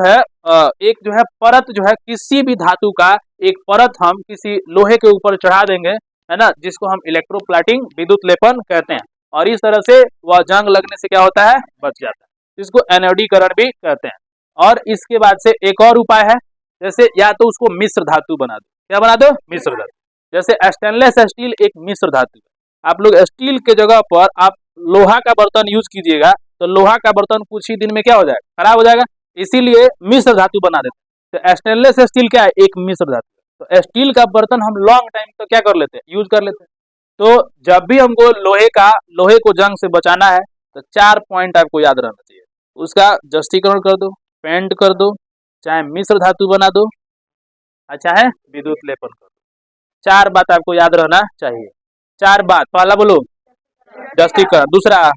है परत जो है किसी भी धातु का एक परत हम किसी लोहे के ऊपर चढ़ा देंगे, है ना, जिसको हम इलेक्ट्रोप्लाटिंग विद्युत लेपन कहते हैं। और इस तरह से वह जंग लगने से क्या होता है? बच जाता है, जिसको एनोडीकरण भी कहते हैं। और इसके बाद से एक और उपाय है, जैसे या तो उसको मिश्र धातु बना दो। क्या बना दो? मिश्र धातु। जैसे स्टेनलेस स्टील एक मिश्र धातु है। आप लोग स्टील के जगह पर आप लोहा का बर्तन यूज कीजिएगा तो लोहा का बर्तन कुछ ही दिन में क्या हो जाएगा? खराब हो जाएगा। इसीलिए मिश्र धातु बना देते हैं। तो स्टेनलेस स्टील क्या है? एक मिश्र धातु। तो स्टील का बर्तन हम लॉन्ग टाइम तक क्या कर लेते हैं? यूज कर लेते हैं। तो जब भी हमको लोहे को जंग से बचाना है तो 4 पॉइंट आपको याद रहना चाहिए। उसका जस्टीकरण कर दो, पेंट कर दो, चाहे मिश्र धातु बना दो, अच्छा है विद्युत लेपन कर दो। 4 बात आपको याद रहना चाहिए। 4 बात, पहला बोलो जस्टीकरण, दूसरा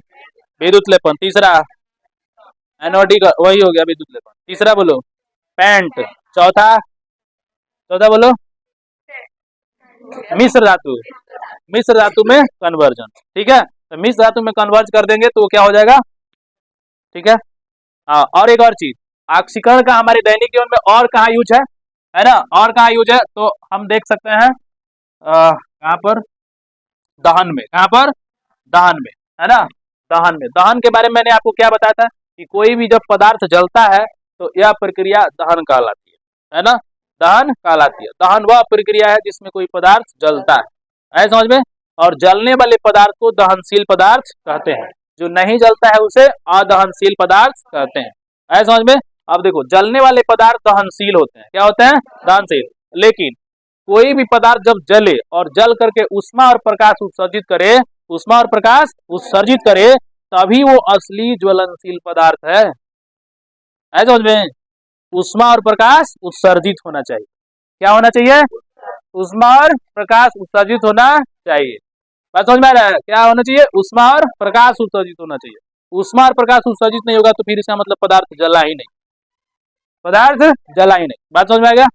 विद्युत लेपन, तीसरा एनोडीकरण, वही हो गया विद्युत लेपन, तीसरा बोलो पेंट, चौथा बोलो मिश्र धातु में कन्वर्जन। ठीक है, तो मिश्र धातु में कन्वर्ज कर देंगे तो क्या हो जाएगा? ठीक है। और एक और चीज, ऑक्सीकरण का हमारे दैनिक जीवन में और कहाँ यूज है ना, और कहाँ यूज है तो हम देख सकते हैं कहाँ पर? दहन में। कहाँ पर? दहन में, है ना? दहन में। दहन के बारे में मैंने आपको क्या बताया था कि कोई भी जब पदार्थ जलता है तो यह प्रक्रिया दहन कहलाती है ना? दहन कहलाती है। दहन वह प्रक्रिया है जिसमें कोई पदार्थ जलता है समझ में। और जलने वाले पदार्थ को दहनशील पदार्थ कहते हैं, जो नहीं जलता है उसे अदहनशील पदार्थ कहते हैं, है समझ में। अब देखो, जलने वाले पदार्थ दहनशील होते हैं। क्या होते हैं? दहनशील। लेकिन कोई भी पदार्थ जब जले और जल करके उष्मा और प्रकाश उत्सर्जित करे, उष्मा और प्रकाश उत्सर्जित करे, तभी वो असली ज्वलनशील पदार्थ है समझ में। उष्मा और प्रकाश उत्सर्जित होना चाहिए। क्या होना चाहिए? उष्मा और प्रकाश उत्सर्जित होना चाहिए। बात समझ में आ रहा है? क्या होना चाहिए? उष्मा और प्रकाश उत्सर्जित होना चाहिए। उष्मा और प्रकाश उत्सर्जित नहीं होगा तो फिर इसका मतलब पदार्थ जला ही नहीं, पदार्थ जला ही नहीं। बात समझ में आ गया?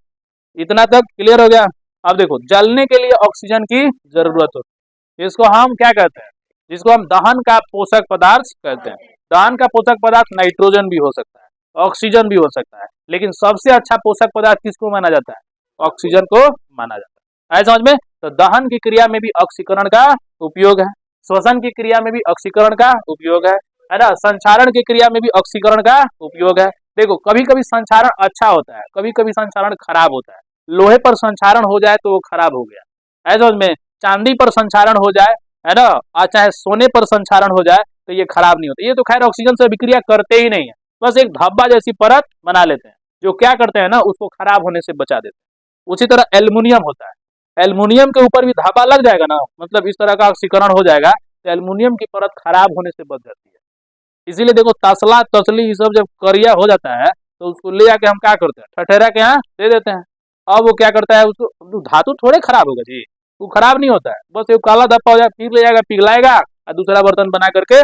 इतना तक क्लियर हो गया? अब देखो, जलने के लिए ऑक्सीजन की जरूरत होती है। इसको हम क्या कहते हैं? जिसको हम दहन का पोषक पदार्थ कहते हैं। दहन का पोषक पदार्थ नाइट्रोजन भी हो सकता है, ऑक्सीजन भी हो सकता है, लेकिन सबसे अच्छा पोषक पदार्थ किसको माना जाता है? ऑक्सीजन को माना जाता है समझ में। तो दहन की क्रिया में भी ऑक्सीकरण का उपयोग है, श्वसन की क्रिया में भी ऑक्सीकरण का उपयोग है ना? संक्षारण की क्रिया में भी ऑक्सीकरण का उपयोग है। देखो, कभी कभी संक्षारण अच्छा होता है, कभी कभी संक्षारण खराब होता है। लोहे पर संक्षारण हो जाए तो वो खराब हो गया, है समझ में। चांदी पर संक्षारण हो जाए, है ना, और चाहे सोने पर संक्षारण हो जाए तो ये खराब नहीं होता। ये तो खैर ऑक्सीजन से अभिक्रिया करते ही नहीं है, बस एक धब्बा जैसी परत बना लेते हैं, जो क्या करते हैं ना, उसको खराब होने से बचा देते हैं। उसी तरह एल्युमिनियम होता है, एल्युमिनियम के ऊपर भी धब्बा लग जाएगा ना, मतलब इस तरह का ऑक्सीकरण हो जाएगा तो एल्युमिनियम की परत खराब होने से बच जाती है। इसीलिए देखो, तसला तसली ये सब जब करिया हो जाता है तो उसको ले जाके हम क्या करते हैं? ठठेरा के यहाँ दे देते हैं। अब वो क्या करता है, उसको धातु थोड़े खराब होगा जी, वो खराब नहीं होता है, बस एक काला धब्बा हो जाए, फिर ले जाएगा, पिघलाएगा और दूसरा बर्तन बना करके